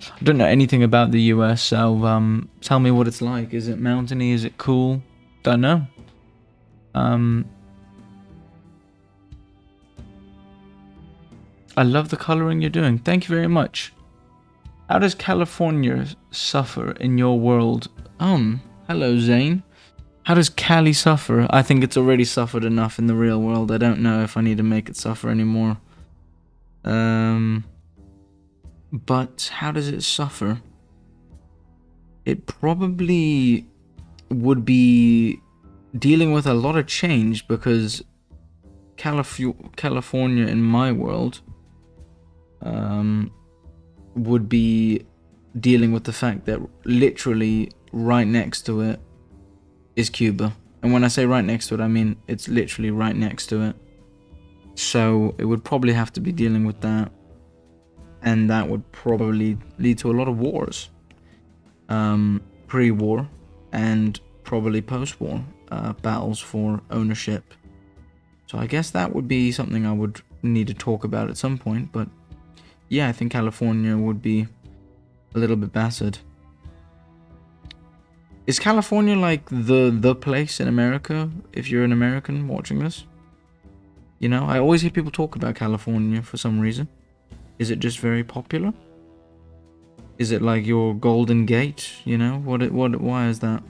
I don't know anything about the US, so tell me what it's like. Is it mountainy? Is it cool? Don't know. I love the coloring you're doing. Thank you very much. How does California suffer in your world? Hello, Zane. How does Cali suffer? I think it's already suffered enough in the real world. I don't know if I need to make it suffer anymore. But how does it suffer? It probably would be dealing with a lot of change because California in my world would be dealing with the fact that literally right next to it is Cuba. And when I say right next to it, I mean it's literally right next to it. So it would probably have to be dealing with that. And that would probably lead to a lot of wars. Pre-war and probably post-war battles for ownership. So I guess that would be something I would need to talk about at some point. But yeah, I think California would be a little bit battered. Is California like the place in America if you're an American watching this? You know, I always hear people talk about California for some reason. Is it just very popular? Is it like your Golden Gate? You know, why is that?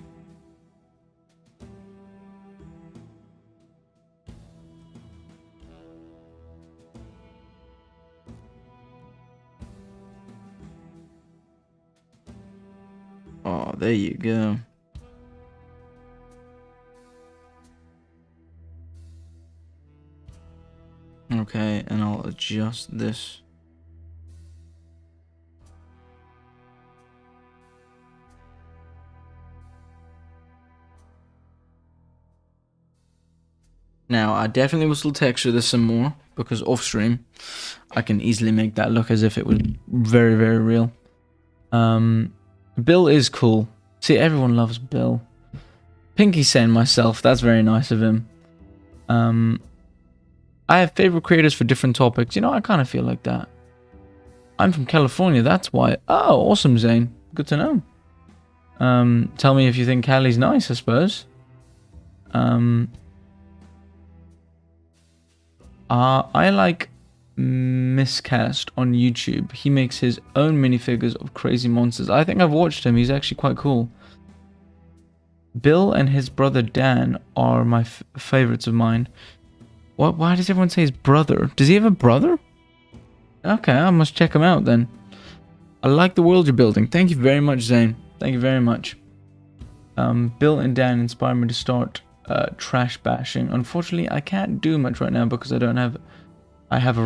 Oh, there you go. Okay, and I'll adjust this. Now, I definitely will still texture this some more, because off stream, I can easily make that look as if it was very, very real. Bill is cool. See, everyone loves Bill. Pinky saying myself, that's very nice of him. I have favorite creators for different topics. You know, I kind of feel like that. I'm from California, that's why. Oh, awesome, Zane. Good to know. Tell me if you think Cali's nice, I suppose. I like Miscast on YouTube. He makes his own minifigures of crazy monsters. I think I've watched him. He's actually quite cool. Bill and his brother Dan are my favorites of mine. What? Why does everyone say his brother? Does he have a brother? Okay, I must check him out then. I like the world you're building. Thank you very much, Zane. Thank you very much. Bill and Dan inspired me to start trash bashing. Unfortunately, I can't do much right now because I don't have a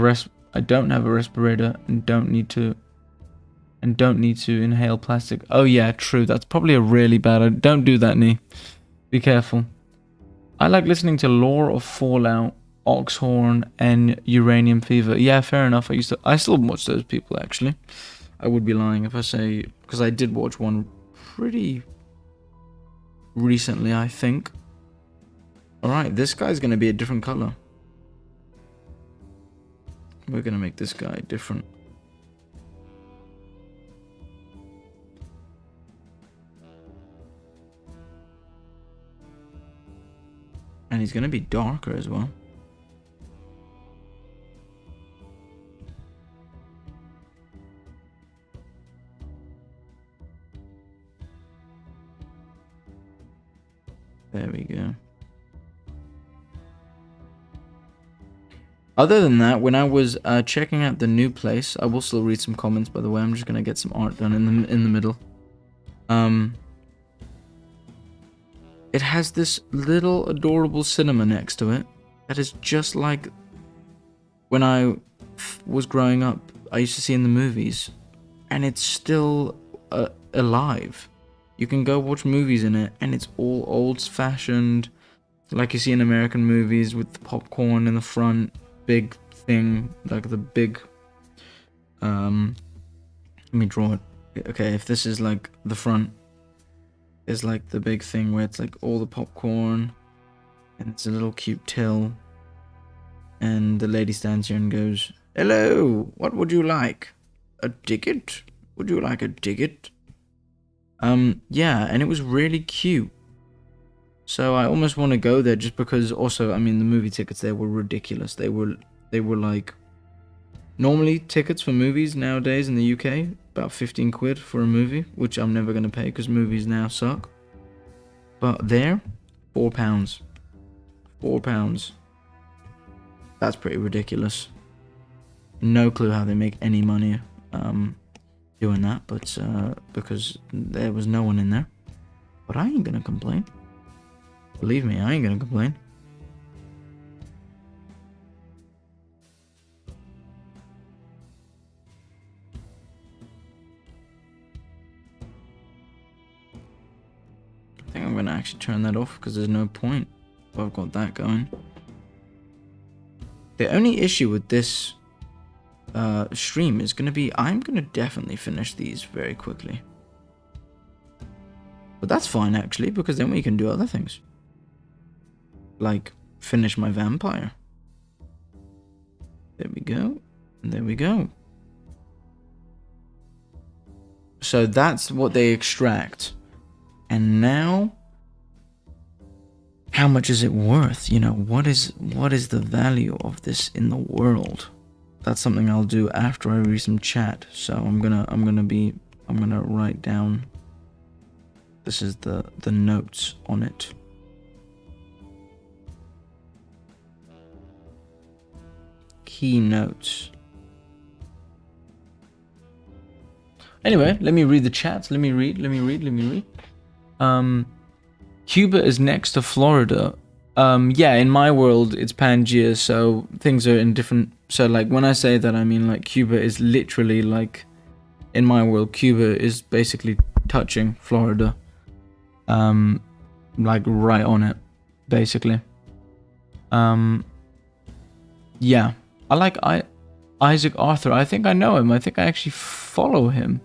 respirator and don't need to inhale plastic. Oh yeah, true. That's probably a really bad. Don't do that, Nee. Be careful. I like listening to Lore of Fallout, Oxhorn, and Uranium Fever. Yeah, fair enough. I still watch those people actually. I would be lying if I say, because I did watch one pretty recently, I think. Alright, this guy's gonna be a different color. We're gonna make this guy different. And he's gonna be darker as well. There we go. Other than that, when I was checking out the new place, I will still read some comments, by the way. I'm just gonna get some art done in the middle. It has this little adorable cinema next to it that is just like when I was growing up. I used to see in the movies, and it's still alive. You can go watch movies in it, and it's all old-fashioned, like you see in American movies with the popcorn in the front. Big thing, like the big let me draw it. Okay, if this is like the front, is like the big thing where it's like all the popcorn and it's a little cute till, and the lady stands here and goes, "Hello, what would you like? A ticket? Would you like a ticket?" Yeah, and it was really cute. So I almost want to go there just because. Also, I mean, the movie tickets there were ridiculous. They were like, normally tickets for movies nowadays in the UK about 15 quid for a movie, which I'm never gonna pay because movies now suck. But there, £4. £4. That's pretty ridiculous. No clue how they make any money doing that, but because there was no one in there. But I ain't gonna complain. Believe me, I ain't gonna complain. I think I'm gonna actually turn that off because there's no point if I've got that going. The only issue with this stream is gonna be I'm gonna definitely finish these very quickly. But that's fine actually, because then we can do other things. Like finish my vampire. There we go. And there we go. So that's what they extract. And now, how much is it worth? You know, what is the value of this in the world? That's something I'll do after I read some chat. So I'm gonna write down. This is the notes on it. Key notes. Anyway, let me read the chats. Let me read. Cuba is next to Florida. Yeah, in my world it's Pangea, so things are in different. So like when I say that, I mean like Cuba is literally like, in my world, Cuba is basically touching Florida. Like right on it, basically. Yeah, I like Isaac Arthur. I think I know him. I think I actually follow him.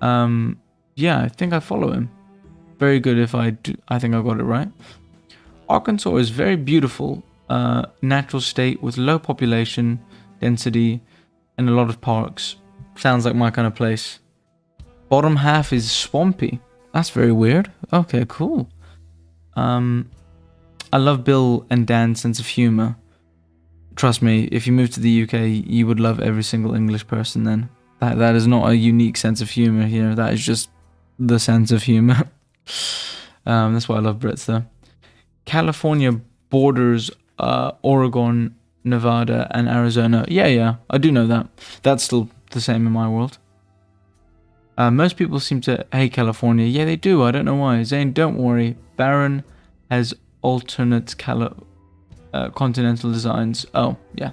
Yeah, I think I follow him. Very good if I do. I think I got it right. Arkansas is very beautiful, natural state with low population density and a lot of parks. Sounds like my kind of place. Bottom half is swampy. That's very weird. Okay, cool. I love Bill and Dan's sense of humor. Trust me, if you move to the UK, you would love every single English person then. That is not a unique sense of humor here. That is just the sense of humor. That's why I love Brits though. California borders Oregon, Nevada, and Arizona. Yeah, I do know that. That's still the same in my world. Most people seem to hate California. Yeah, they do. I don't know why. Zane, don't worry. Barren has alternate continental designs. Oh, yeah.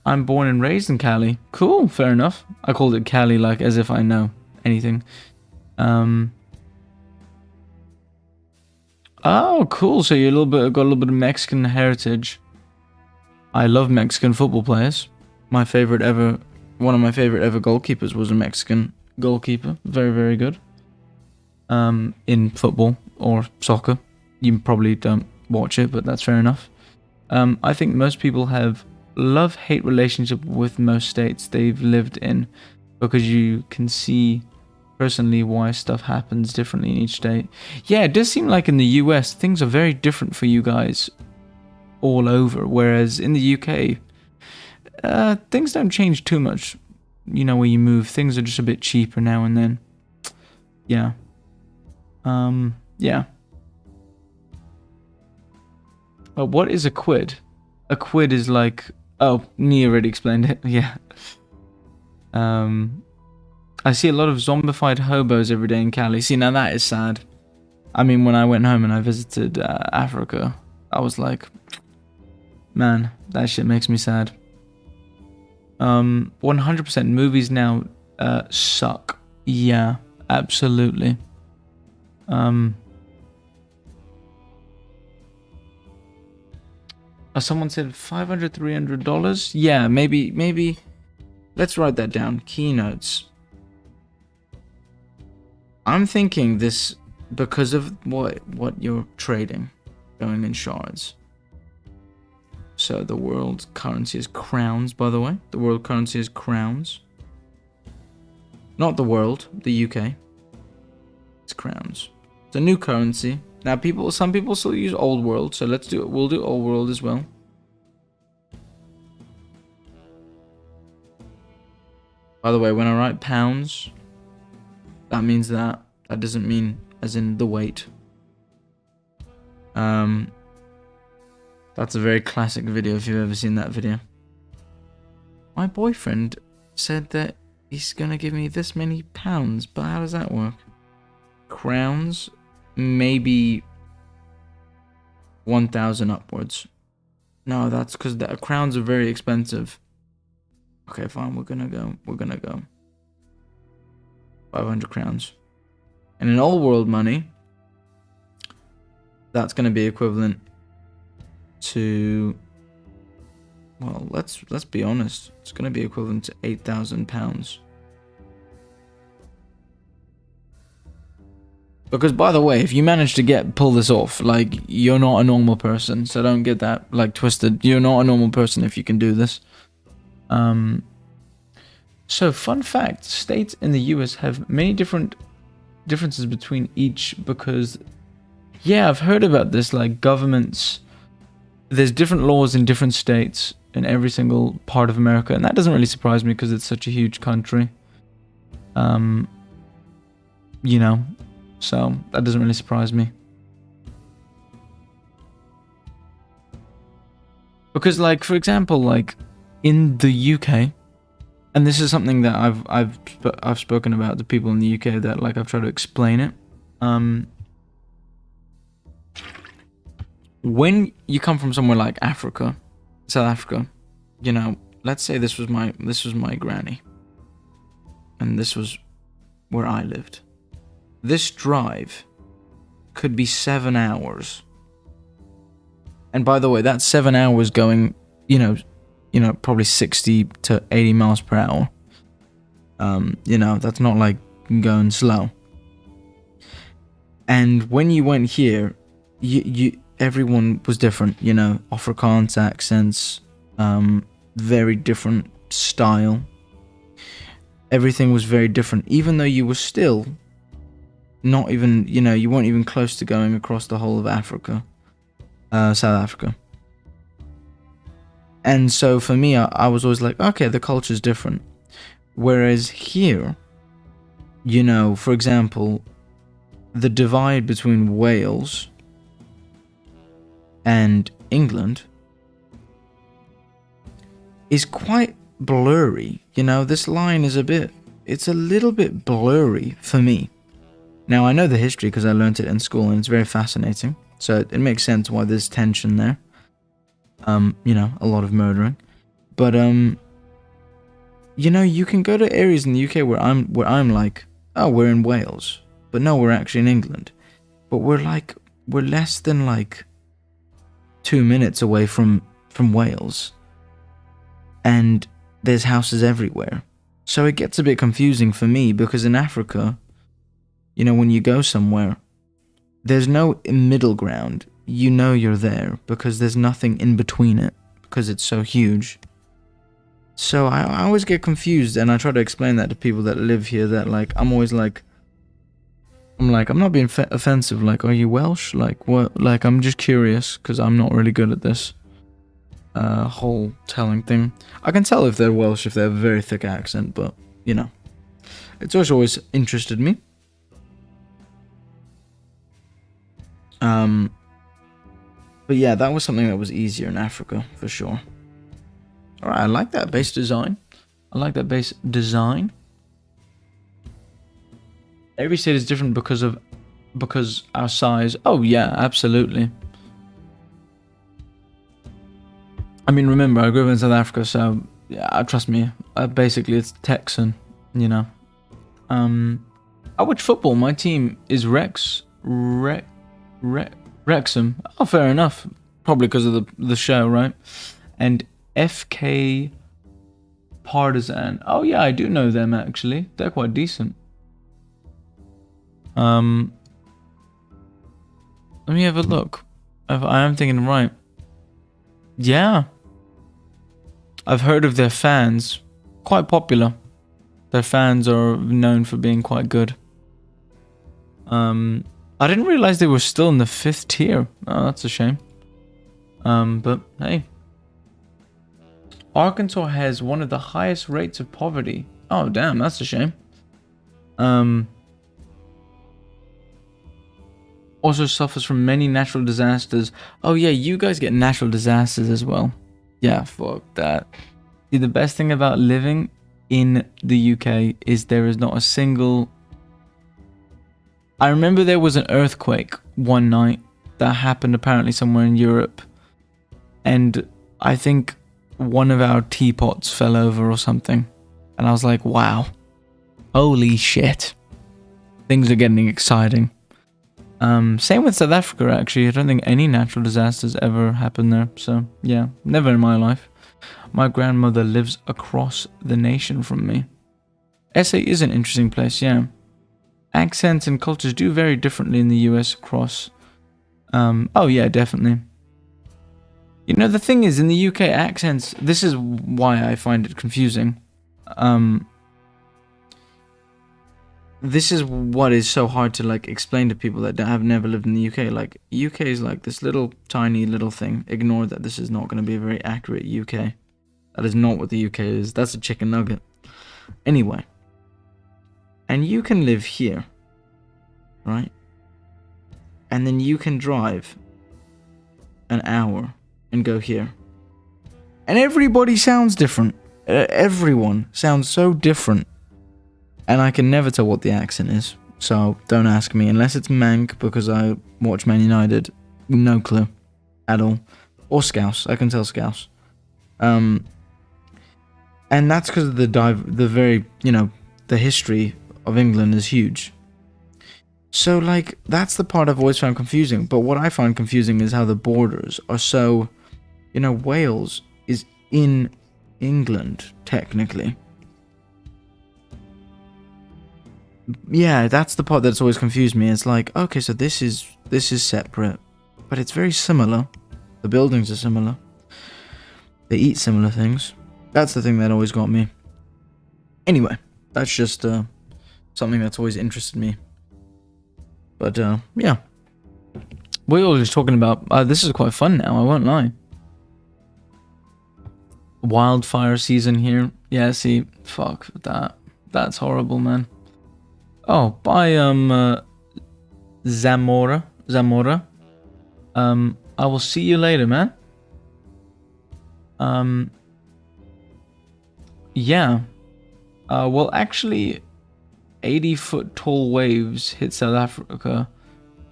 I'm born and raised in Cali. Cool, fair enough. I called it Cali like as if I know anything. Oh, cool. So you're got a little bit of Mexican heritage. I love Mexican football players. One of my favorite ever goalkeepers was a Mexican goalkeeper. Very, very good. In football or soccer. You probably don't watch it, but that's fair enough. I think most people have love-hate relationship with most states they've lived in because you can see personally why stuff happens differently in each state. Yeah, it does seem like in the US things are very different for you guys all over, whereas in the UK things don't change too much. You know, where you move, things are just a bit cheaper now and then. Yeah. Yeah. What is a quid? A quid is like... Oh, Nia already explained it. Yeah. I see a lot of zombified hobos every day in Cali. See, now that is sad. I mean, when I went home and I visited Africa, I was like, man, that shit makes me sad. 100% movies now suck. Yeah, absolutely. Someone said $500, $300. Yeah, maybe. Let's write that down. Keynotes. I'm thinking this because of what you're trading, going in shards. So the world currency is crowns, by the way. The world currency is crowns. Not the world, the UK. It's crowns. It's a new currency. Now some people still use old world, so let's do it. We'll do old world as well. By the way, when I write pounds, that means that. That doesn't mean as in the weight. That's a very classic video if you've ever seen that video. My boyfriend said that he's gonna give me this many pounds, but how does that work? Crowns, maybe 1,000 upwards. No, that's because the crowns are very expensive. Okay, fine, we're gonna go 500 crowns. And in old world money, that's gonna be equivalent to, well, let's be honest, it's gonna be equivalent to 8,000 pounds. Because, by the way, if you manage to pull this off, like, you're not a normal person, so don't get that, like, twisted. You're not a normal person if you can do this. So, fun fact, states in the US have many differences between each because, yeah, I've heard about this, like, governments, there's different laws in different states in every single part of America, and that doesn't really surprise me because it's such a huge country. You know, so that doesn't really surprise me. Because, like, for example, like, in the UK, and this is something that I've spoken about to people in the UK that, like, I've tried to explain it. When you come from somewhere like Africa, South Africa, you know, let's say this was my granny, and this was where I lived. This drive could be 7 hours. And by the way, that's 7 hours going, probably 60 to 80 miles per hour. That's not like going slow. And when you went here, everyone was different, Afrikaans accents, very different style. Everything was very different, even though you were still not even, you weren't even close to going across the whole of Africa, South Africa. And so for me, I was always like, okay, the culture's different. Whereas here, for example, the divide between Wales and England is quite blurry. This line is it's a little bit blurry for me. Now, I know the history because I learned it in school and it's very fascinating. So it makes sense why there's tension there. A lot of murdering. But, you can go to areas in the UK where I'm like, oh, we're in Wales. But no, we're actually in England. But we're less than 2 minutes away from Wales. And there's houses everywhere. So it gets a bit confusing for me because in Africa, when you go somewhere, there's no middle ground. You're there because there's nothing in between it because it's so huge. So I always get confused and I try to explain that to people that live here that I'm always I'm not being offensive. Are you Welsh? What? I'm just curious because I'm not really good at this whole telling thing. I can tell if they're Welsh if they have a very thick accent, but it's always interested me. But yeah, that was something that was easier in Africa for sure. All right, I like that base design. Every state is different because our size. Oh yeah, absolutely. I mean, remember, I grew up in South Africa, so yeah, trust me. Basically, it's Texan, I watch football. My team is Wrexham. Oh, fair enough. Probably because of the show, right? And FK Partizan. Oh yeah, I do know them actually. They're quite decent. Let me have a look. I am thinking right. Yeah. I've heard of their fans. Quite popular. Their fans are known for being quite good. I didn't realize they were still in the 5th tier. Oh, that's a shame. But hey. Arkansas has one of the highest rates of poverty. Oh, damn, that's a shame. Also suffers from many natural disasters. Oh yeah, you guys get natural disasters as well. Yeah, fuck that. See, the best thing about living in the UK is there is not a single... I remember there was an earthquake one night that happened apparently somewhere in Europe. And I think one of our teapots fell over or something. And I was like, wow. Holy shit. Things are getting exciting. Same with South Africa, actually. I don't think any natural disasters ever happened there. So, yeah, never in my life. My grandmother lives across the nation from me. SA is an interesting place, yeah. Accents and cultures do vary differently in the US across. Oh, yeah, definitely. The thing is, in the UK, accents, this is why I find it confusing. This is what is so hard to explain to people that have never lived in the UK. UK is this little tiny little thing. Ignore that this is not going to be a very accurate UK. That is not what the UK is. That's a chicken nugget. Anyway. And you can live here. Right? And then you can drive an hour and go here. And everybody sounds different. Everyone sounds so different. And I can never tell what the accent is. So don't ask me. Unless it's Mank because I watch Man United. No clue. At all. Or Scouse. I can tell Scouse. And that's because of the very, the history of England is huge. So, like, that's the part I've always found confusing. But what I find confusing is how the borders are so... You know, Wales is in England, technically. Yeah, that's the part that's always confused me. It's like, okay, so this is separate, but it's very similar. The buildings are similar. They eat similar things. That's the thing that always got me. Anyway, that's just something that's always interested me. But yeah, we're all just talking about. This is quite fun now. I won't lie. Wildfire season here. Yeah, see, fuck that. That's horrible, man. Oh, bye, Zamora. I will see you later, man. Yeah. Well, actually, 80-foot tall waves hit South Africa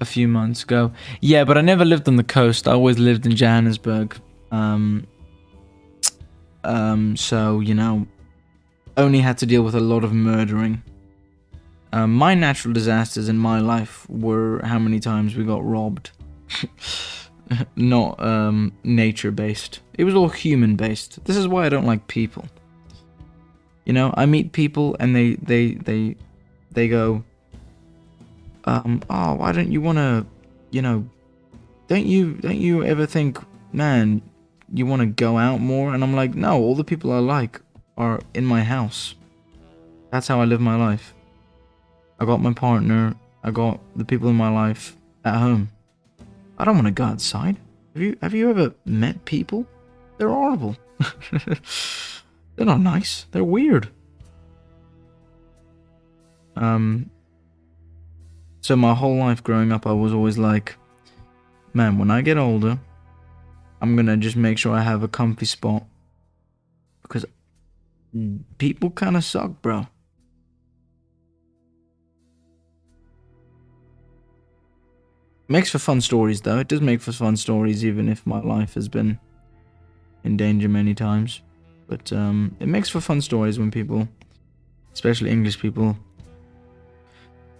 a few months ago. Yeah, but I never lived on the coast. I always lived in Johannesburg. So, you know, only had to deal with a lot of murdering. My natural disasters in my life were how many times we got robbed. Not nature-based. It was all human-based. This is why I don't like people. You know, I meet people and they go, oh, why don't you want to, you know, don't you ever think, man, you want to go out more? And I'm like, no, all the people I like are in my house. That's how I live my life. I got my partner, I got the people in my life at home. I don't want to go outside. Have you ever met people? They're horrible. They're not nice. They're weird. So my whole life growing up, I was always like, man, when I get older, I'm gonna just make sure I have a comfy spot. Because people kind of suck, bro. Makes for fun stories, though. It does make for fun stories, even if my life has been in danger many times. But it makes for fun stories when people, especially English people,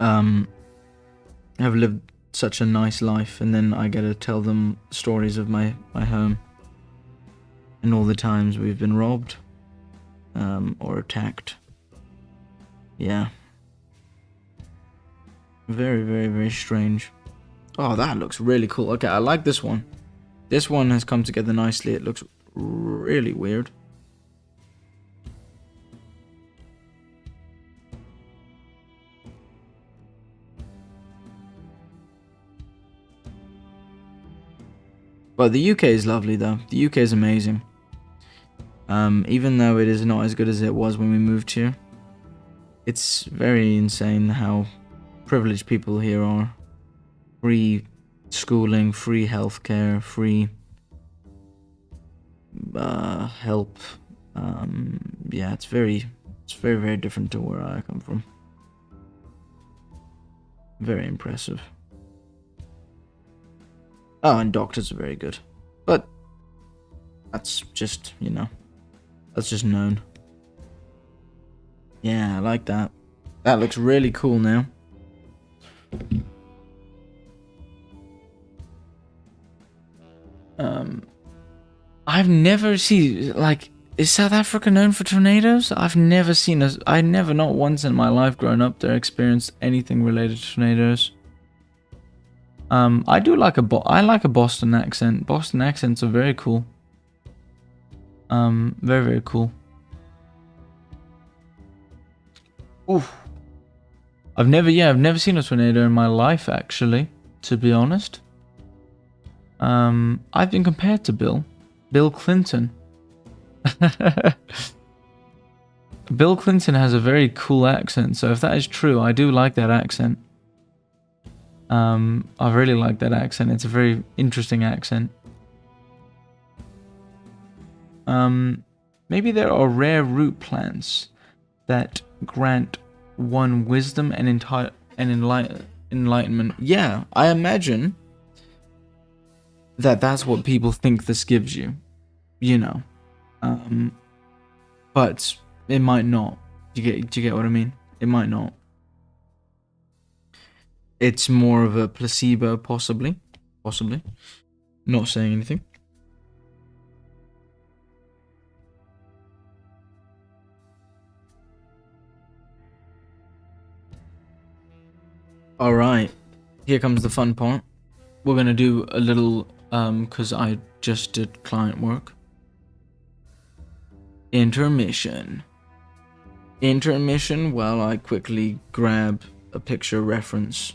have lived such a nice life, and then I get to tell them stories of my home and all the times we've been robbed or attacked. Yeah. Very, very, very strange. Oh, that looks really cool. Okay, I like this one. This one has come together nicely. It looks really weird. But the UK is lovely, though. The UK is amazing. Even though it is not as good as it was when we moved here. It's very insane how privileged people here are. Free schooling, free healthcare, free help. Yeah, it's very, very different to where I come from. Very impressive. Oh, and doctors are very good. But that's just, you know, that's just known. Yeah, I like that. That looks really cool now. I've never seen, like, is South Africa known for tornadoes? I've never seen I never, not once in my life growing up there, experienced anything related to tornadoes. I do like I like a Boston accent. Boston accents are very cool. Very, very cool. Oof. I've never seen a tornado in my life, actually, to be honest. I've been compared to Bill Clinton. Bill Clinton has a very cool accent, so if that is true, I do like that accent. I really like that accent. It's a very interesting accent. Maybe there are rare root plants that grant one wisdom and enlightenment. Yeah, I imagine that's what people think this gives you, you know. But it might not. Do you get what I mean? It might not. it's more of a placebo, possibly. Possibly. Not saying anything. Alright. Here comes the fun part. We're gonna do a little, cause I just did client work. Intermission. Intermission while I quickly grab a picture reference.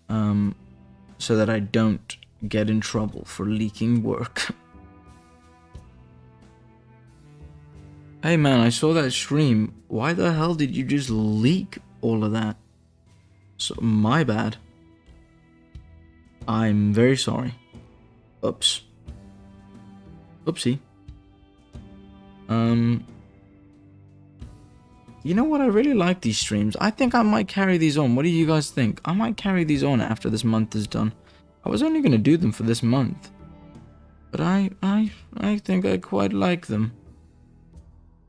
So that I don't get in trouble for leaking work. Hey man, I saw that stream. Why the hell did you just leak all of that? So, my bad. I'm very sorry. Oops. Oopsie. You know what? I really like these streams. I think I might carry these on. What do you guys think? I might carry these on after this month is done. I was only going to do them for this month. But I think I quite like them.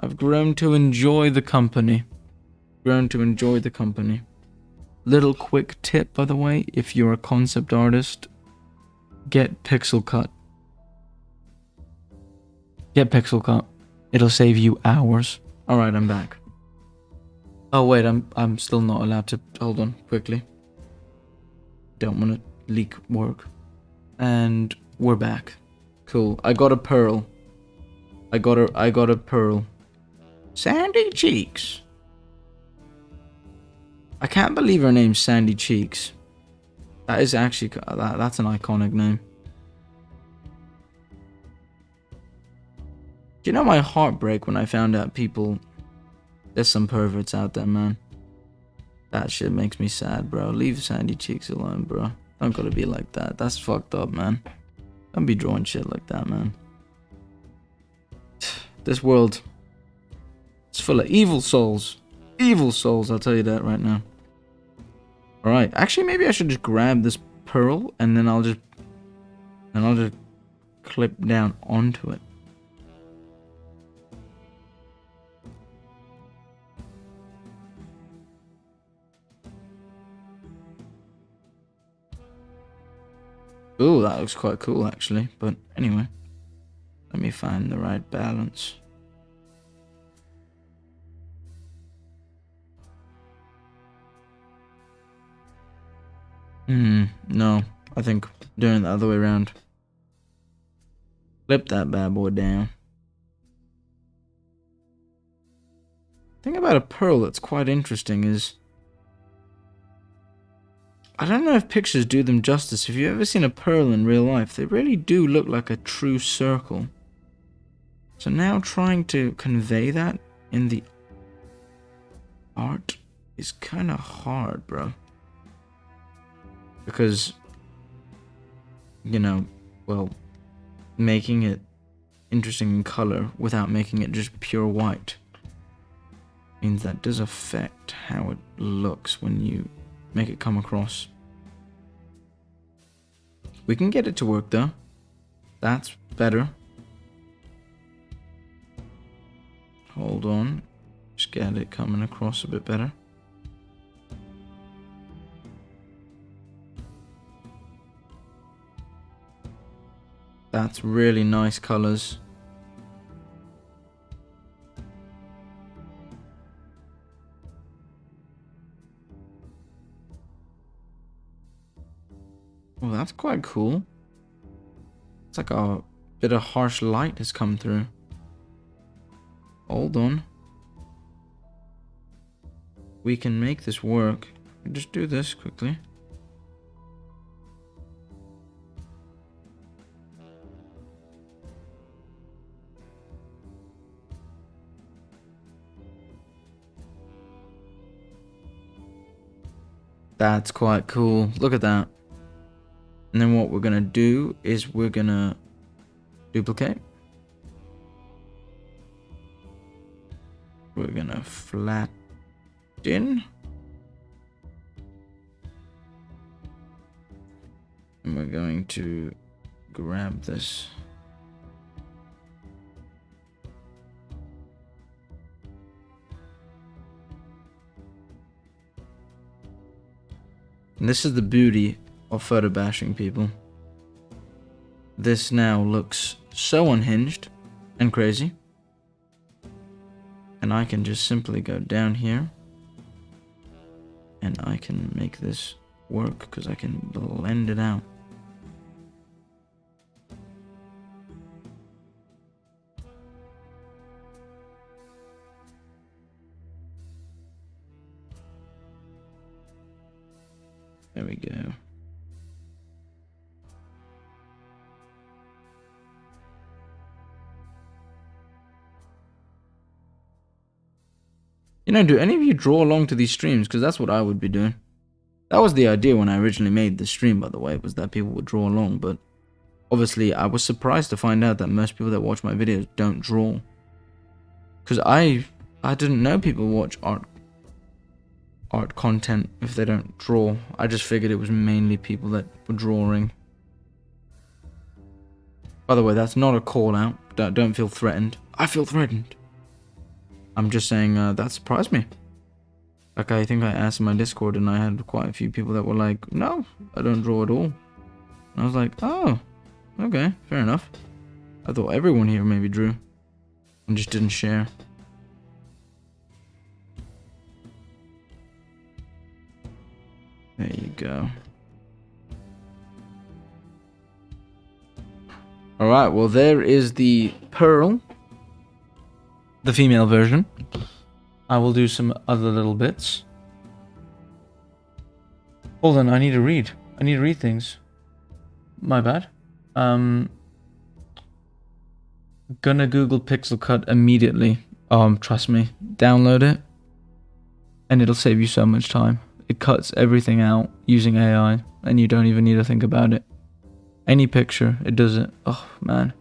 I've grown to enjoy the company. Little quick tip, by the way, if you're a concept artist, get pixel cut. It'll save you hours. Alright, I'm back. Oh wait, I'm still not allowed to. Hold on, quickly. Don't want to leak work. And we're back. Cool. I got a pearl. I got a pearl. Sandy Cheeks. I can't believe her name's Sandy Cheeks. That is actually that's an iconic name. Do you know my heartbreak when I found out there's some perverts out there, man. That shit makes me sad, bro. Leave Sandy Cheeks alone, bro. Don't gotta be like that. That's fucked up, man. Don't be drawing shit like that, man. This world, it's full of evil souls. Evil souls, I'll tell you that right now. Alright, actually maybe I should just grab this pearl and then I'll just clip down onto it. Ooh, that looks quite cool actually, but anyway. Let me find the right balance. No. I think doing it the other way around. Flip that bad boy down. The thing about a pearl that's quite interesting is I don't know if pictures do them justice. If you've ever seen a pearl in real life, they really do look like a true circle. So now trying to convey that in the art is kind of hard, bro. Because, you know, well, making it interesting in color without making it just pure white means that does affect how it looks when you make it come across. We can get it to work though. That's better. Hold on. Just get it coming across a bit better. That's really nice colors. Well, that's quite cool. It's like a bit of harsh light has come through. Hold on. We can make this work. Just do this quickly. That's quite cool. Look at that. And then what we're going to do is we're going to duplicate. We're going to flatten. And we're going to grab this. And this is the beauty of photo bashing, people. This now looks so unhinged and crazy. And I can just simply go down here. And I can make this work because I can blend it out. There we go. You know, do any of you draw along to these streams? Because that's what I would be doing. That was the idea when I originally made this stream, by the way, was that people would draw along. But obviously, I was surprised to find out that most people that watch my videos don't draw. Because I didn't know people watch art content if they don't draw. I just figured it was mainly people that were drawing. By the way, that's not a call out. Don't feel threatened. I feel threatened. I'm just saying that surprised me. Like, I think I asked in my Discord and I had quite a few people that were like, no, I don't draw at all. And I was like, oh, okay, fair enough. I thought everyone here maybe drew and just didn't share. There you go. Alright, well there is the Pearl. The female version. I will do some other little bits. Hold on, I need to read. I need to read things. My bad. Gonna Google Pixel Cut immediately. Trust me. Download it. And it'll save you so much time. It cuts everything out using AI. And you don't even need to think about it. Any picture, it does it. Oh, man.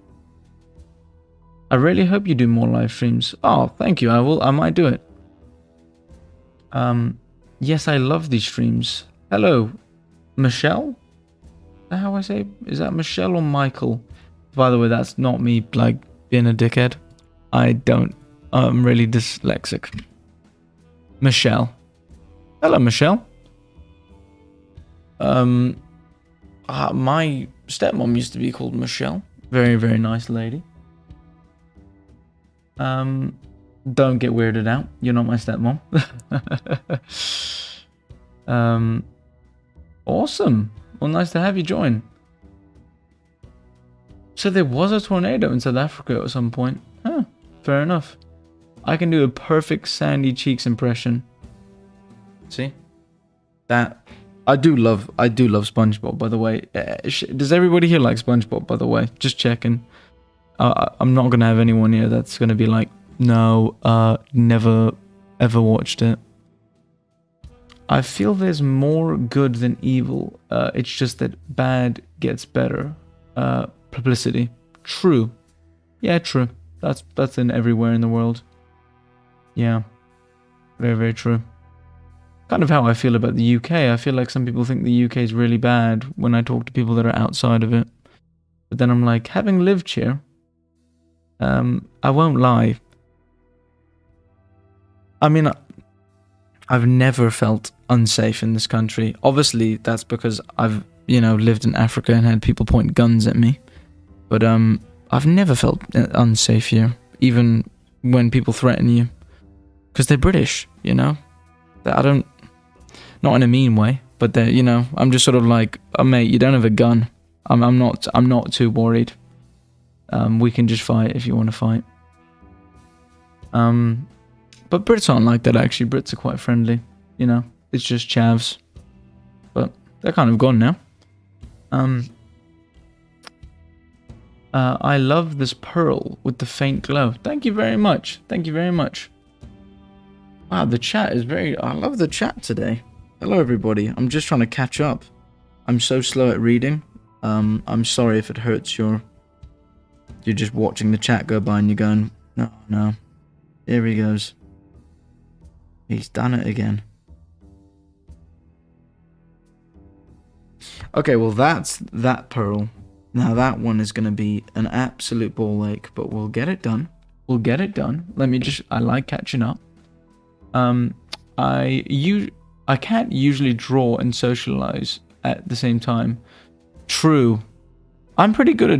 I really hope you do more live streams. Oh, thank you. I might do it. Yes, I love these streams. Hello, Michelle? Is that how I say? Is that Michelle or Michael? By the way, that's not me, like, being a dickhead. I'm really dyslexic. Michelle. Hello, Michelle. My stepmom used to be called Michelle. Very, very nice lady. Don't get weirded out. You're not my stepmom. Awesome. Well, nice to have you join. So there was a tornado in South Africa at some point. Huh. Fair enough. I can do a perfect Sandy Cheeks impression. See? That... I do love SpongeBob, by the way. Does everybody here like SpongeBob, by the way? Just checking. I'm not going to have anyone here that's going to be like, no, never ever watched it. I feel there's more good than evil. It's just that bad gets better. Publicity. True. Yeah, true. That's in everywhere in the world. Yeah. Very, very true. Kind of how I feel about the UK. I feel like some people think the UK is really bad when I talk to people that are outside of it. But then I'm like, having lived here, I won't lie. I mean, I've never felt unsafe in this country. Obviously, that's because I've, lived in Africa and had people point guns at me. But I've never felt unsafe here, even when people threaten you. Because they're British, I don't... Not in a mean way, but they're, I'm just sort of like, oh, mate, you don't have a gun. I'm not too worried. We can just fight if you want to fight. But Brits aren't like that, actually. Brits are quite friendly, It's just chavs. But they're kind of gone now. I love this pearl with the faint glow. Thank you very much. Thank you very much. Wow, the chat is I love the chat today. Hello, everybody. I'm just trying to catch up. I'm so slow at reading. I'm sorry if it hurts you're just watching the chat go by and you're going, no. Here he goes. He's done it again. Okay, well, that's that pearl. Now, that one is going to be an absolute ball ache, but we'll get it done. We'll get it done. I like catching up. I I can't usually draw and socialize at the same time. True. I'm pretty good at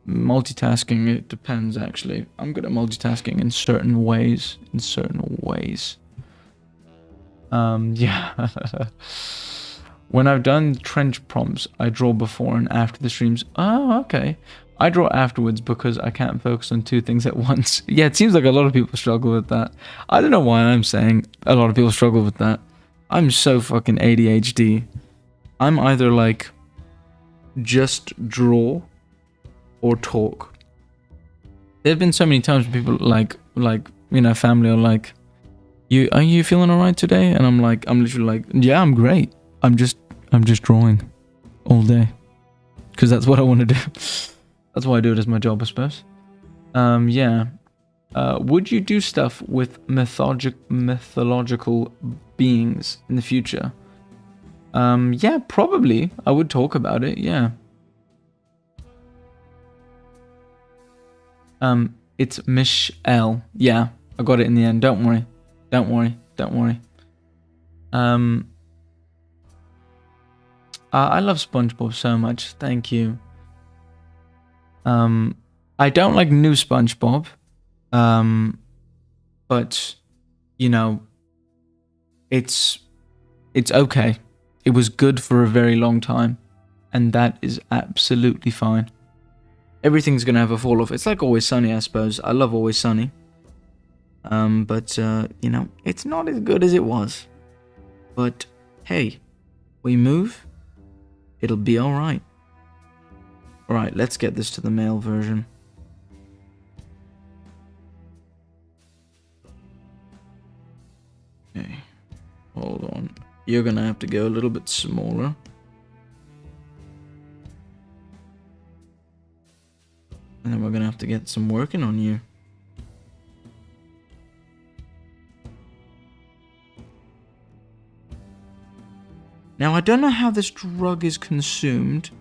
multitasking. It depends, actually. I'm good at multitasking in certain ways. Yeah. When I've done trench prompts, I draw before and after the streams. Oh, okay. I draw afterwards because I can't focus on two things at once. Yeah, it seems like a lot of people struggle with that. I don't know why I'm saying a lot of people struggle with that. I'm so fucking ADHD. I'm either like just draw or talk. There have been so many times when people like family are like, are you feeling alright today? And I'm literally like, yeah, I'm great. I'm just drawing all day because that's what I want to do. That's why I do it as my job, I suppose. Yeah. Would you do stuff with mythological beings in the future? Yeah, probably. I would talk about it, yeah. It's Michelle. Yeah, I got it in the end. Don't worry. I love SpongeBob so much. Thank you. I don't like new SpongeBob. But you know, it's okay. It was good for a very long time, and that is absolutely fine. Everything's gonna have a fall off. It's like Always Sunny, I suppose. I love Always Sunny. But you know, it's not as good as it was. But hey, we move, it'll be alright. Alright, let's get this to the male version. Okay, hold on. You're gonna have to go a little bit smaller. And then we're gonna have to get some working on you. Now, I don't know how this drug is consumed.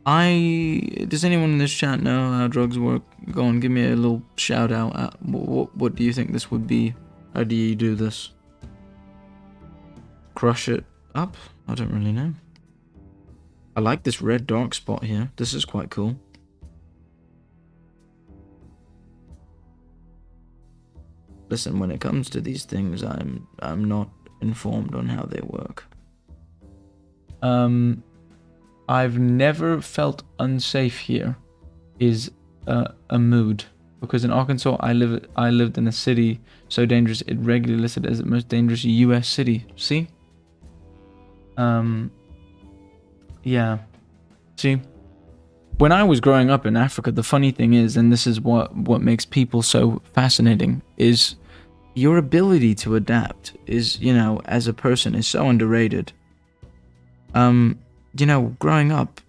Does anyone in this chat know how drugs work? Go on, give me a little shout out. What do you think this would be? How do you do this? Crush it up? I don't really know. I like this red dark spot here. This is quite cool. Listen, when it comes to these things, I'm not informed on how they work. I've never felt unsafe here is a mood, because in Arkansas I lived in a city so dangerous it regularly listed as the most dangerous US city. See? Yeah. See? When I was growing up in Africa, the funny thing is, and this is what makes people so fascinating, is your ability to adapt is, you know, as a person is so underrated. You know, growing up,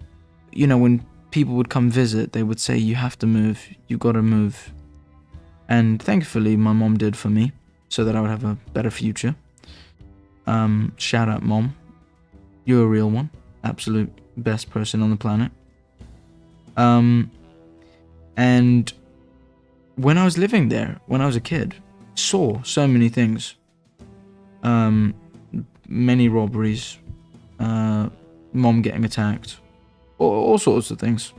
you know, when people would come visit, they would say, you have to move, you gotta move. And thankfully, my mom did for me, so that I would have a better future. Shout out, Mom. You're a real one. Absolute best person on the planet. And when I was living there, when I was a kid, saw so many things. Many robberies, mom getting attacked, all sorts of things.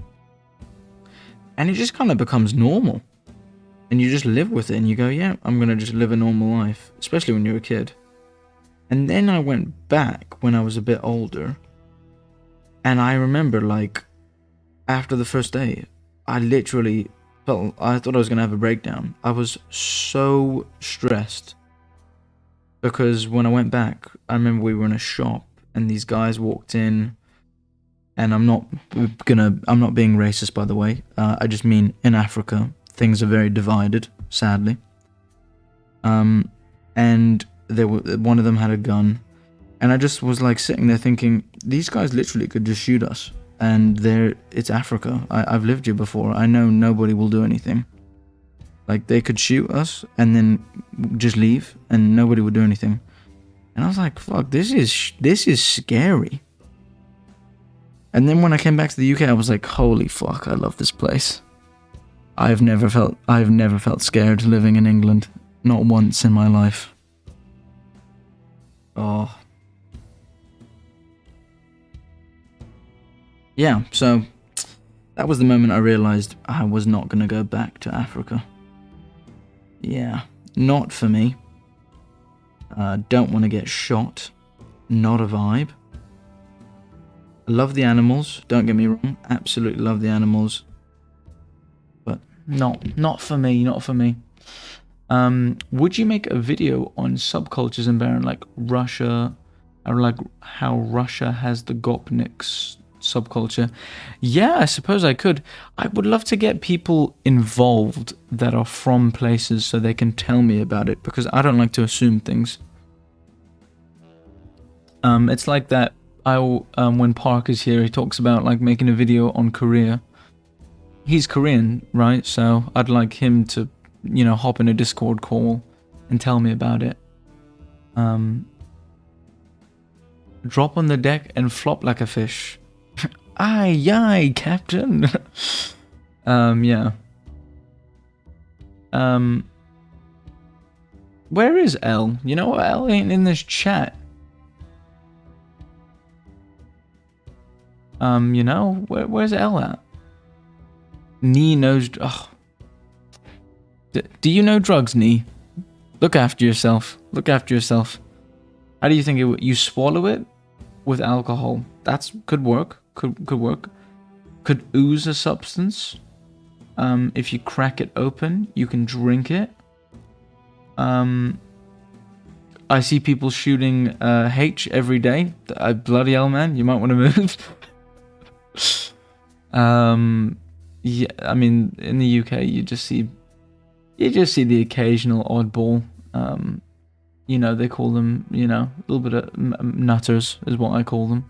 And it just kind of becomes normal. And you just live with it and you go, yeah, I'm going to just live a normal life, especially when you're a kid. And then I went back when I was a bit older. And I remember, like, after the first day, I literally I thought I was going to have a breakdown. I was so stressed. Because when I went back, I remember we were in a shop and these guys walked in. And I'm not being racist, by the way. I just mean in Africa, things are very divided, sadly. And one of them had a gun. And I just was like sitting there thinking, these guys literally could just shoot us. And it's Africa. I've lived here before. I know nobody will do anything. Like, they could shoot us and then just leave and nobody would do anything. And I was like, fuck, this is scary. And then when I came back to the UK, I was like, holy fuck, I love this place. I've never felt scared living in England. Not once in my life. Oh, yeah, so that was the moment I realized I was not going to go back to Africa. Yeah, not for me. Don't want to get shot. Not a vibe. I love the animals, don't get me wrong. Absolutely love the animals. But not for me, not for me. Would you make a video on subcultures in Barren, like Russia, or like how Russia has the Gopniks subculture? Yeah, I suppose I could. I would love to get people involved that are from places so they can tell me about it, because I don't like to assume things. It's like that. When Park is here, he talks about like making a video on Korea. He's Korean, right? So I'd like him to, you know, hop in a Discord call and tell me about it. Drop on the deck and flop like a fish. Aye, aye, Captain. Yeah. Where is L? You know what? L ain't in this chat. You know, where's L at? Nee knows. Oh. Do you know drugs, Nee? Look after yourself. Look after yourself. How do you think it? You swallow it with alcohol. That's could work. Could work. Could ooze a substance. If you crack it open, you can drink it. I see people shooting H every day. Bloody hell, man! You might want to move. Yeah, I mean, in the UK, you just see the occasional oddball. You know, they call them, you know, a little bit of nutters is what I call them.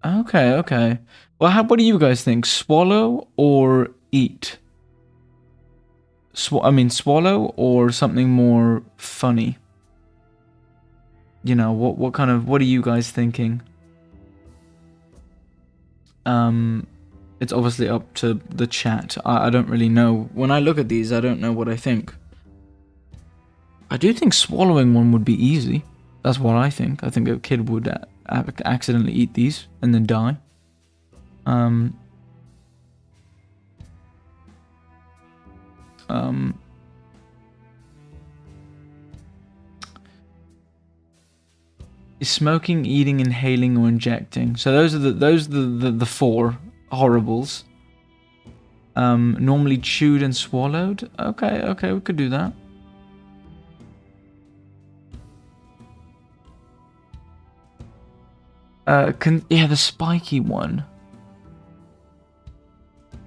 Okay. Well, what do you guys think? Swallow or eat? Swallow or something more funny? You know, what are you guys thinking? It's obviously up to the chat. I don't really know. When I look at these, I don't know what I think. I do think swallowing one would be easy. That's what I think. I think a kid would accidentally eat these and then die. Is smoking, eating, inhaling, or injecting? So those are the four horribles. Normally chewed and swallowed. Okay, we could do that. Yeah, the spiky one.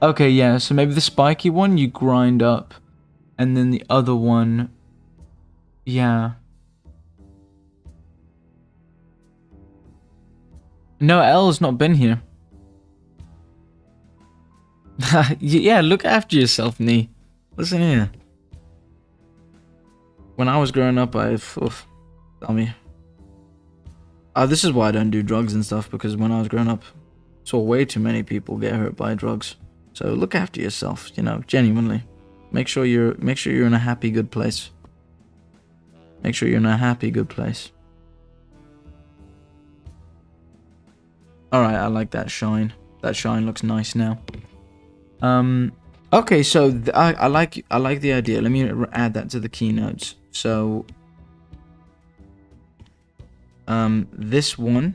Okay, yeah, so maybe the spiky one you grind up, and then the other one, yeah. No, L's not been here. Yeah, look after yourself, Nee. Listen here. When I was growing up, tell me. This is why I don't do drugs and stuff, because when I was growing up, saw way too many people get hurt by drugs. So look after yourself, you know, genuinely. Make sure you're in a happy, good place. Make sure you're in a happy, good place. Alright, I like that shine. That shine looks nice now. Okay, so I like the idea. Let me add that to the keynotes. So this one,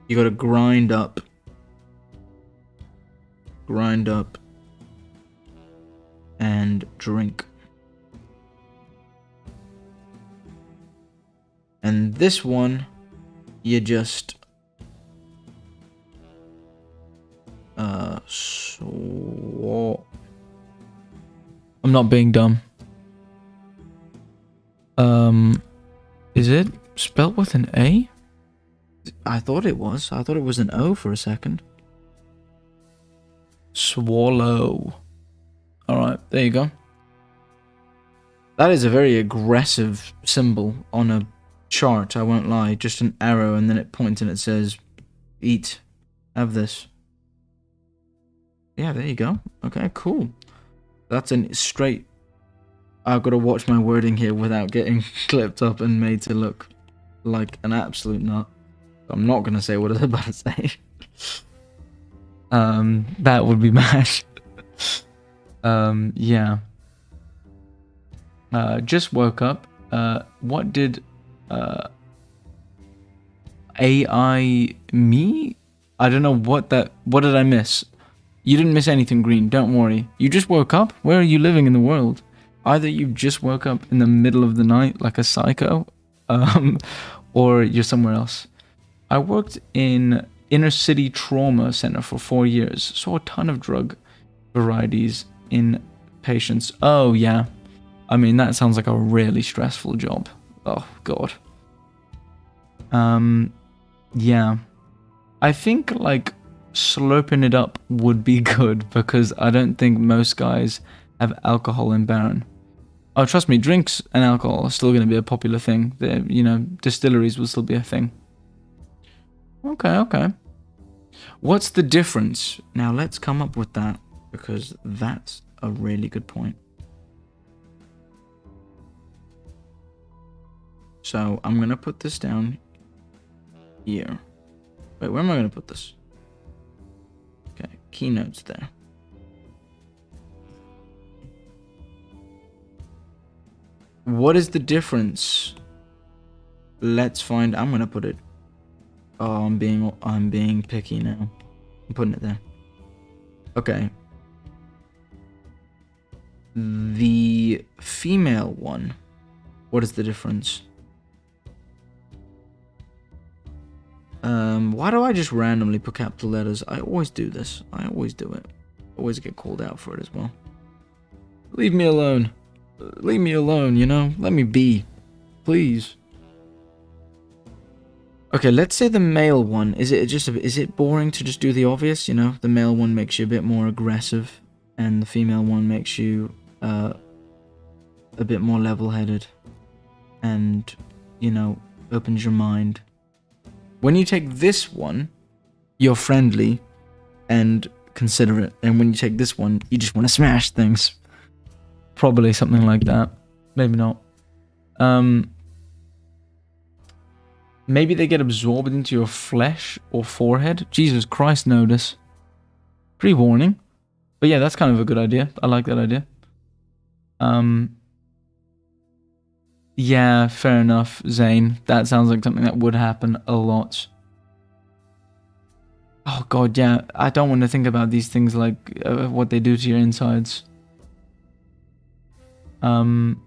you gotta grind up, and drink. And this one, you just I'm not being dumb. Is it spelled with an A? I thought it was. I thought it was an O for a second. Swallow. Alright, there you go. That is a very aggressive symbol on a chart, I won't lie. Just an arrow and then it points and it says, eat. Have this. Yeah, there you go. Okay, cool. That's a straight... I've got to watch my wording here without getting clipped up and made to look like an absolute nut. I'm not going to say what I was about to say. That would be mad. Yeah. Just woke up. What did AI me? I don't know what did I miss? You didn't miss anything, Green. Don't worry. You just woke up? Where are you living in the world? Either you just woke up in the middle of the night like a psycho, or you're somewhere else. I worked in inner city trauma center for 4 years. Saw a ton of drug varieties in patients. Oh, yeah. I mean, that sounds like a really stressful job. Oh, God. Yeah. I think, like, slurping it up would be good because I don't think most guys have alcohol in Barren. Oh, trust me, drinks and alcohol are still going to be a popular thing. You know, distilleries will still be a thing. Okay, okay. What's the difference? Now, let's come up with that because that's a really good point. So, I'm going to put this down here. Wait, where am I going to put this? Okay, keynotes there. What is the difference? Let's find. I'm gonna put it. Oh, I'm being picky now. I'm putting it there. Okay. The female one. What is the difference? Why do I just randomly put capital letters? I always do this. I always do it. Always get called out for it as well. Leave me alone. Leave me alone, you know? Let me be. Please. Okay, let's say the male one. Is it boring to just do the obvious, you know? The male one makes you a bit more aggressive, and the female one makes you a bit more level-headed and, you know, opens your mind. When you take this one, you're friendly and considerate, and when you take this one, you just want to smash things. Probably something like that. Maybe not. Maybe they get absorbed into your flesh or forehead. Jesus Christ, notice. Pre-warning. But yeah, that's kind of a good idea. I like that idea. Yeah, fair enough, Zane. That sounds like something that would happen a lot. Oh god, yeah. I don't want to think about these things like what they do to your insides. I'm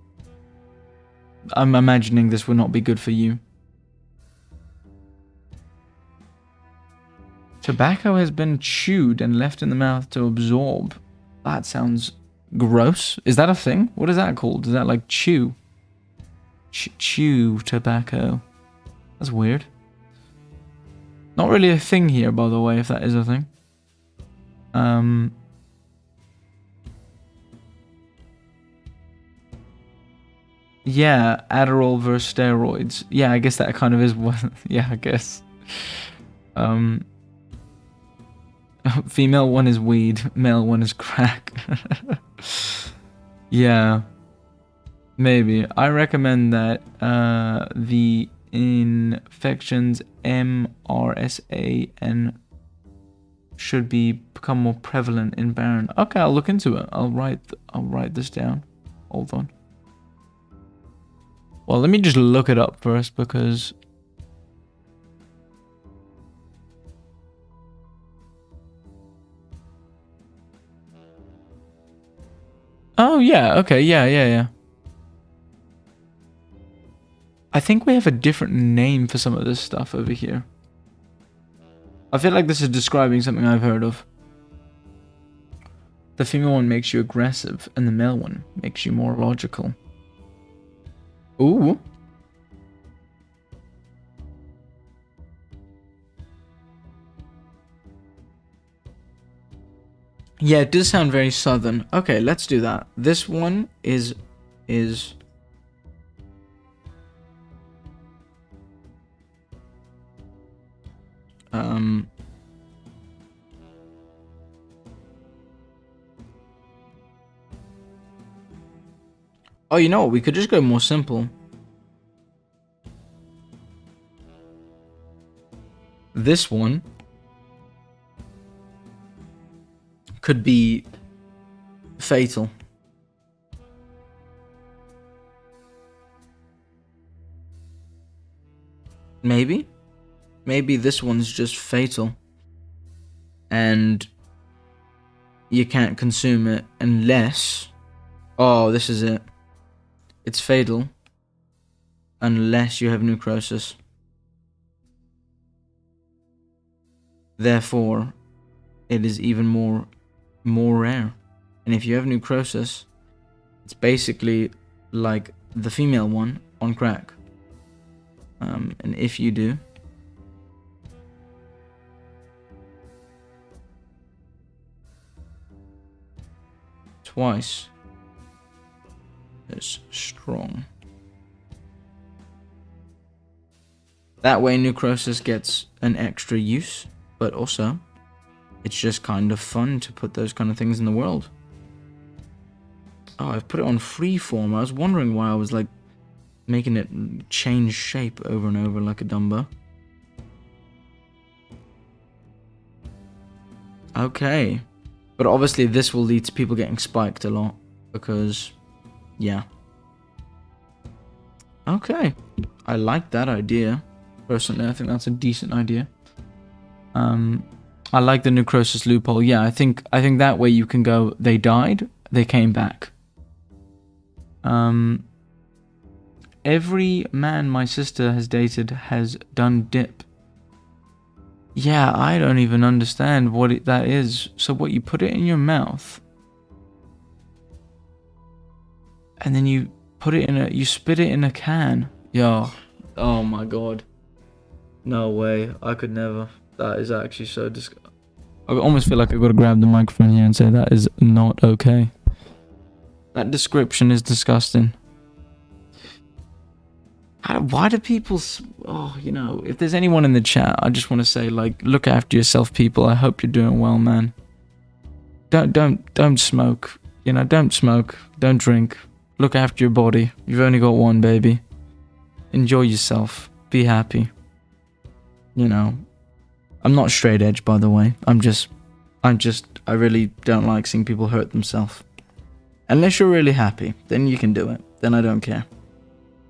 imagining this would not be good for you. Tobacco has been chewed and left in the mouth to absorb. That sounds gross. Is that a thing? What is that called? Is that like chew? Chew tobacco. That's weird. Not really a thing here, by the way, if that is a thing. Yeah, Adderall versus steroids. Yeah, I guess that kind of is what... Yeah, I guess. Female one is weed, male one is crack. Yeah. Maybe. I recommend that the infections MRSA should become more prevalent in Barren. Okay, I'll look into it. I'll write this down. Hold on. Well, let me just look it up first because oh yeah, okay, yeah. I think we have a different name for some of this stuff over here. I feel like this is describing something I've heard of. The female one makes you aggressive, and the male one makes you more logical. Ooh. Yeah, it does sound very southern. Okay, let's do that. This one is Oh, you know what? We could just go more simple. This one could be fatal. Maybe? Maybe this one's just fatal. And you can't consume it unless... Oh, this is it. It's fatal unless you have necrosis. Therefore, it is even more rare. And if you have necrosis, it's basically like the female one on crack. And if you do, twice as strong. That way necrosis gets an extra use, but also it's just kind of fun to put those kind of things in the world. Oh, I've put it on freeform. I was wondering why I was like making it change shape over and over like a Dumbo. Okay. But obviously this will lead to people getting spiked a lot because, yeah. Okay. I like that idea. Personally, I think that's a decent idea. I like the necrosis loophole. Yeah, I think that way you can go, they died, they came back. Every man my sister has dated has done dip. Yeah, I don't even understand what that is. So what, you put it in your mouth and then you put it in you spit it in a can. Yo, oh my god. No way, I could never. That is actually so disgusting. I almost feel like I gotta grab the microphone here and say that is not okay. That description is disgusting. Why do people... Oh, you know, if there's anyone in the chat, I just want to say, like, look after yourself, people. I hope you're doing well, man. Don't smoke. You know, don't smoke. Don't drink. Look after your body. You've only got one, baby. Enjoy yourself. Be happy. You know, I'm not straight edge, by the way. I really don't like seeing people hurt themselves. Unless you're really happy, then you can do it. Then I don't care.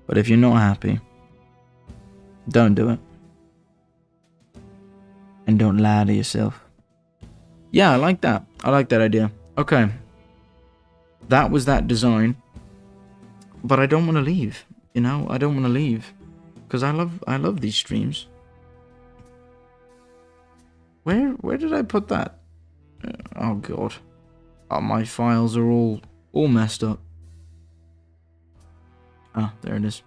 But if you're not happy, don't do it. And don't lie to yourself. Yeah, I like that. I like that idea. Okay. That was that design. But I don't want to leave. You know, I don't want to leave. Because I love these streams. Where did I put that? Oh god. Oh, my files are all messed up. Ah, there it is.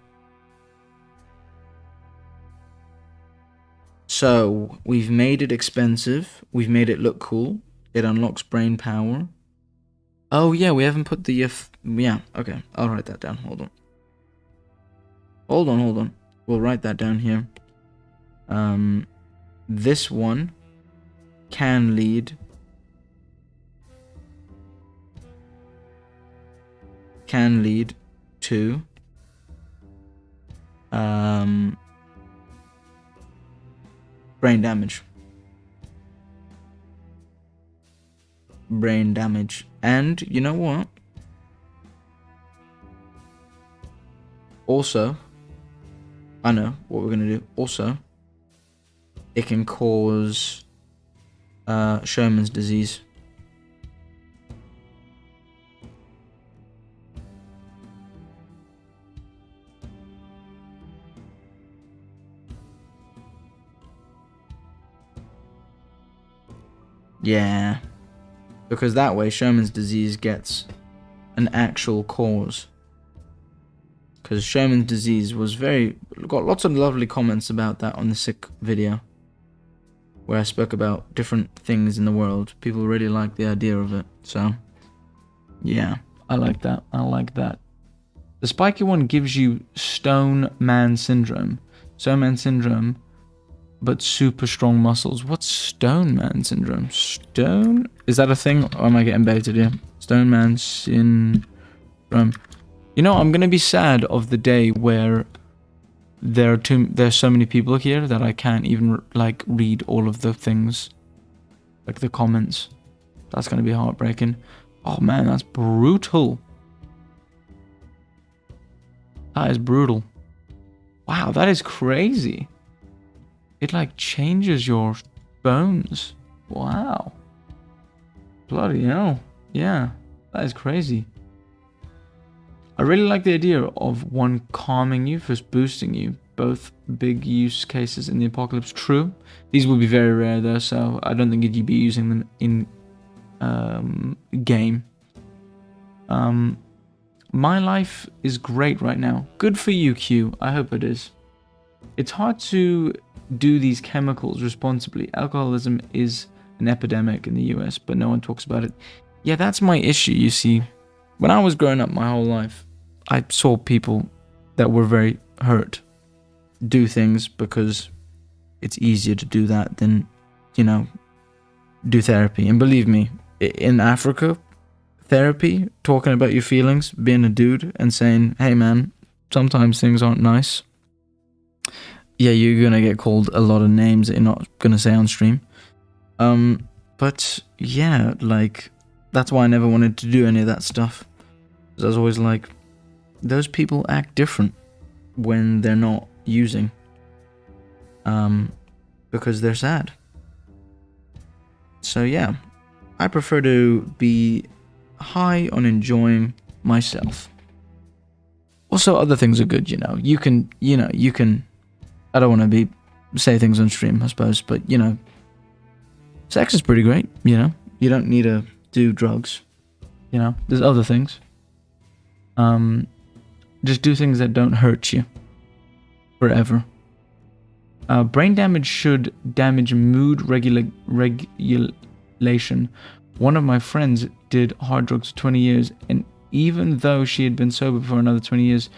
So, we've made it expensive. We've made it look cool. It unlocks brain power. Oh yeah, we haven't put the... yeah, okay. I'll write that down. Hold on. Hold on. We'll write that down here. This one can lead to brain damage. And you know what? Also, I know what we're gonna do. Also, it can cause Sherman's disease. Yeah, because that way Sherman's disease gets an actual cause. Because Sherman's disease was got lots of lovely comments about that on the sick video, where I spoke about different things in the world. People really like the idea of it. So, yeah, I like that. The spiky one gives you Stone Man Syndrome. Stone Man Syndrome, but super strong muscles. What's Stone Man Syndrome? Stone? Is that a thing? Or am I getting baited here? Stone Man Syndrome. You know, I'm gonna be sad of the day where there's so many people here that I can't even like read all of the things, like the comments. That's gonna be heartbreaking. Oh man, that's brutal. That is brutal. Wow, that is crazy. It like changes your bones. Wow. Bloody hell. Yeah, that is crazy. I really like the idea of one calming you versus boosting you. Both big use cases in the apocalypse. True. These will be very rare though, so I don't think you'd be using them in game. My life is great right now. Good for you, Q. I hope it is. It's hard to do these chemicals responsibly. Alcoholism is an epidemic in the US, but no one talks about it. Yeah, that's my issue, you see. When I was growing up my whole life, I saw people that were very hurt do things because it's easier to do that than, you know, do therapy. And believe me, in Africa, therapy, talking about your feelings, being a dude and saying, hey man, sometimes things aren't nice. Yeah, you're gonna get called a lot of names that you're not gonna say on stream. But yeah, like, that's why I never wanted to do any of that stuff. Because I was always like, those people act different when they're not using. Because they're sad. So yeah, I prefer to be high on enjoying myself. Also, other things are good, you know. You can, I don't want to say things on stream, I suppose, but, you know, sex is pretty great, you know. You don't need to do drugs, you know. There's other things. Just do things that don't hurt you forever. Brain damage should damage mood regulation. One of my friends did hard drugs for 20 years, and even though she had been sober for another 20 years...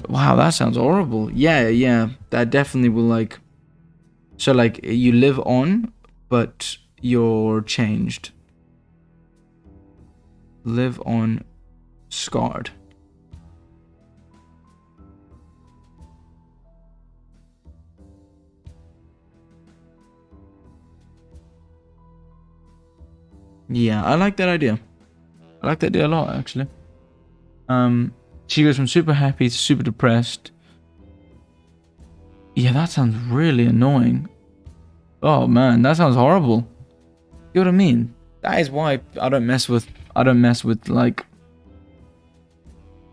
Wow, that sounds horrible. Yeah, that definitely will, like... So, like, you live on, but you're changed. Live on, scarred. Yeah, I like that idea. I like that idea a lot, actually. She goes from super happy to super depressed. Yeah, that sounds really annoying. Oh man, that sounds horrible. You know what I mean? That is why I don't mess with like,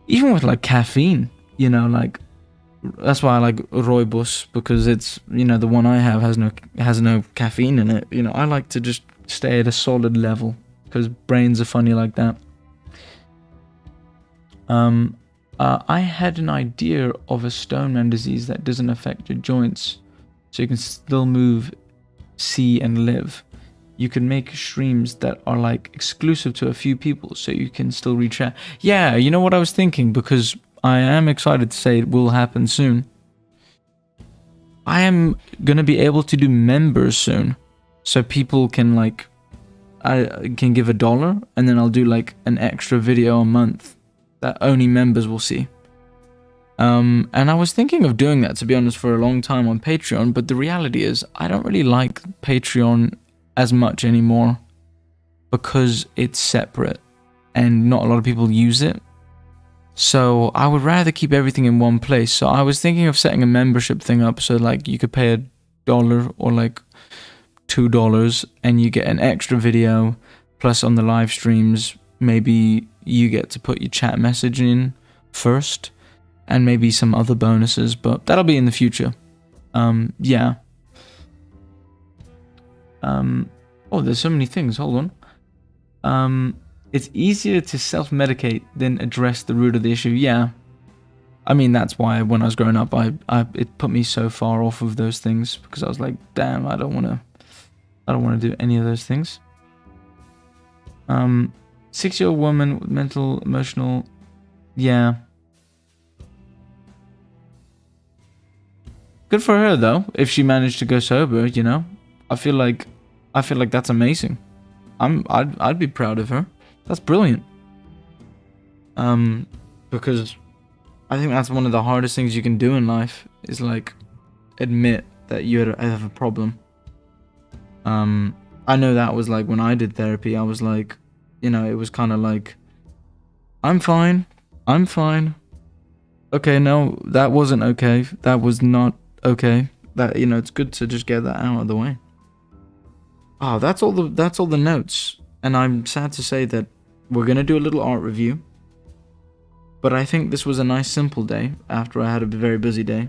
even with like caffeine, you know, like, that's why I like Rooibos, because it's, you know, the one I have has no caffeine in it. You know, I like to just stay at a solid level because brains are funny like that. I had an idea of a Stoneman disease that doesn't affect your joints, so you can still move, see, and live. You can make streams that are like exclusive to a few people, so you can still reach out. Yeah, you know what I was thinking, because I am excited to say it will happen soon. I am gonna be able to do members soon, so people can like, I can give $1, and then I'll do like an extra video a month that only members will see. And I was thinking of doing that, to be honest, for a long time on Patreon, but the reality is I don't really like Patreon as much anymore because it's separate and not a lot of people use it. So I would rather keep everything in one place. So I was thinking of setting a membership thing up, so like you could pay $1 or like $2 and you get an extra video, plus on the live streams maybe you get to put your chat message in first, and maybe some other bonuses, but that'll be in the future. Yeah. Oh, there's so many things, hold on. It's easier to self-medicate than address the root of the issue. Yeah. I mean, that's why when I was growing up, it put me so far off of those things, because I was like, damn, I don't want to do any of those things. 6-year-old woman with mental, emotional, yeah. Good for her though, if she managed to go sober, you know. I feel like that's amazing. I'd be proud of her. That's brilliant. Because I think that's one of the hardest things you can do in life is like admit that you have a problem. I know that was like when I did therapy, I was like, you know, it was kind of like, I'm fine. Okay, no, that wasn't okay. That was not okay. That, you know, it's good to just get that out of the way. Oh, that's all the notes. And I'm sad to say that we're gonna do a little art review. But I think this was a nice simple day after I had a very busy day.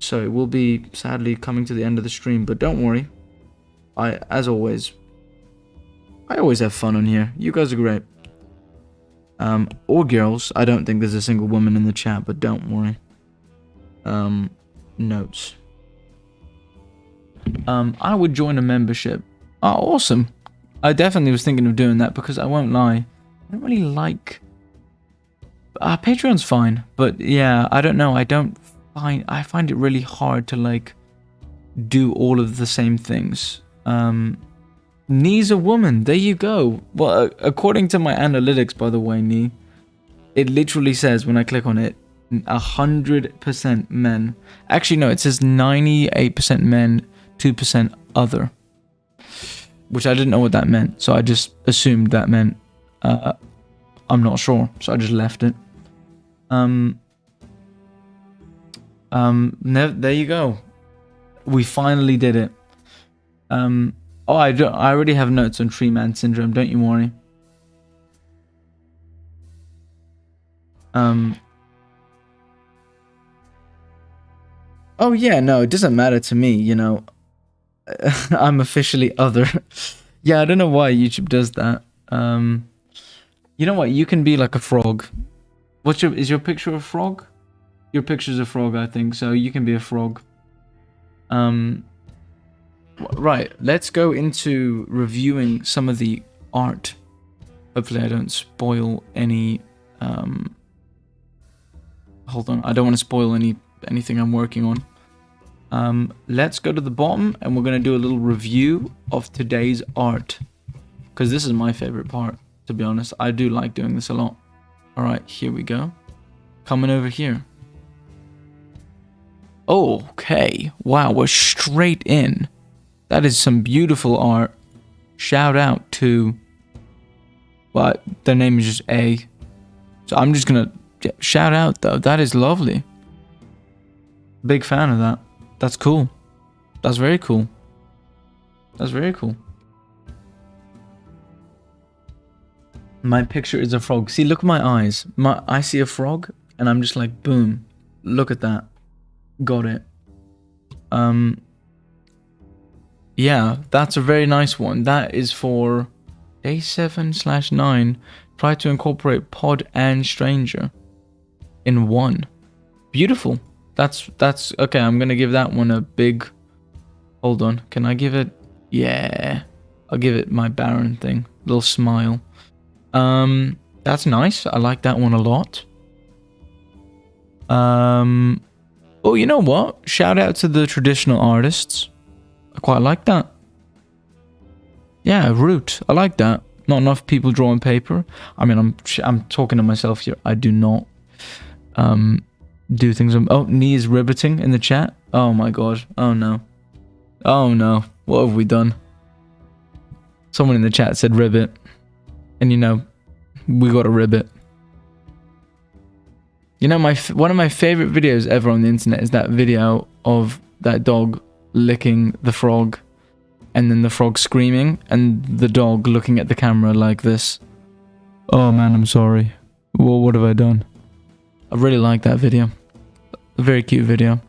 So it will be sadly coming to the end of the stream, but don't worry. As always, I always have fun on here. You guys are great. Or girls. I don't think there's a single woman in the chat, but don't worry. Notes. I would join a membership. Oh, awesome. I definitely was thinking of doing that because I won't lie, I don't really like... Patreon's fine, but yeah, I don't know. I find it really hard to like do all of the same things. Nee's a woman. There you go. Well, according to my analytics, by the way, Nee, it literally says when I click on it, 100% men. Actually, no, it says 98% men, 2% other. Which I didn't know what that meant, so I just assumed that meant I'm not sure, so I just left it. There you go. We finally did it. Oh, I already have notes on Tree Man Syndrome, don't you worry. Oh yeah, no, it doesn't matter to me, you know. I'm officially other. Yeah, I don't know why YouTube does that. You know what? You can be like a frog. Is your picture a frog? Your picture's a frog, I think. So you can be a frog. Right. Let's go into reviewing some of the art. Hopefully, I don't spoil any. Hold on. I don't want to spoil anything I'm working on. Let's go to the bottom and we're going to do a little review of today's art. Because this is my favorite part, to be honest. I do like doing this a lot. Alright, here we go. Coming over here. Okay. Wow, we're straight in. That is some beautiful art. Shout out to... Well, their name is just A. So I'm just going to... Shout out, though. That is lovely. Big fan of that. That's cool. That's very cool. That's very cool. My picture is a frog. See, look at my eyes. I see a frog and I'm just like, boom. Look at that. Got it. Yeah, that's a very nice one. That is for day 7/9. Try to incorporate pod and stranger in one. Beautiful. That's okay. I'm gonna give that one a big. Hold on. Can I give it? Yeah. I'll give it my Barren thing. Little smile. That's nice. I like that one a lot. Oh, you know what? Shout out to the traditional artists. I quite like that. Yeah, root. I like that. Not enough people draw on paper. I mean, I'm talking to myself here. I do not do things. Oh, knee is ribbiting in the chat. Oh my god. Oh no. Oh no. What have we done? Someone in the chat said ribbit. And you know, we got a ribbit. You know, one of my favorite videos ever on the internet is that video of that dog licking the frog and then the frog screaming and the dog looking at the camera like this. Oh man, I'm sorry. Well, what have I done? I really like that video. A very cute video.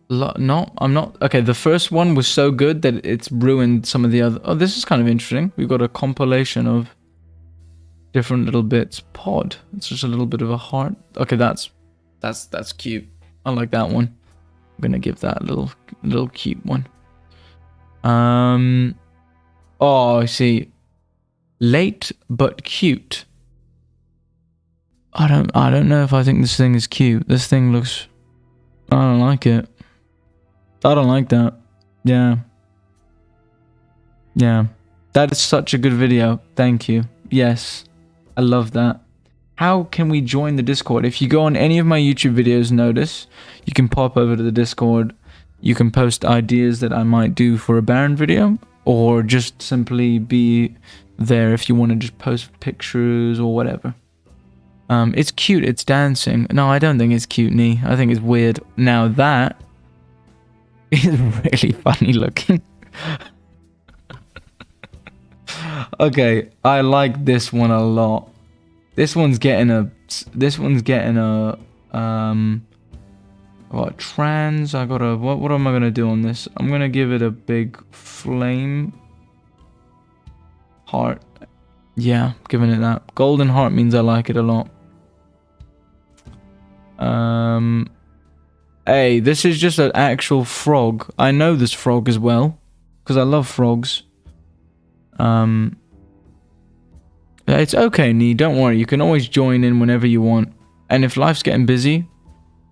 No, I'm not. Okay, the first one was so good that it's ruined some of the other. Oh, this is kind of interesting. We've got a compilation of different little bits. Pod. It's just a little bit of a heart. Okay, that's cute. I like that one. I'm gonna give that a little cute one. Oh, I see. Late but cute. I don't know if I think this thing is cute. This thing looks. I don't like it. I don't like that. Yeah. Yeah. That is such a good video. Thank you. Yes, I love that. How can we join the Discord? If you go on any of my YouTube videos, notice, you can pop over to the Discord. You can post ideas that I might do for a Barren video, or just simply be there if you want to just post pictures or whatever. It's cute, it's dancing. No, I don't think it's cute, Nee. I think it's weird. Now that is really funny looking. Okay, I like this one a lot. This one's getting a what, trans? I gotta, what am I gonna do on this? I'm gonna give it a big flame heart. Yeah, giving it that. Golden heart means I like it a lot. Hey, this is just an actual frog. I know this frog as well, because I love frogs. It's okay, Nee, don't worry. You can always join in whenever you want. And if life's getting busy...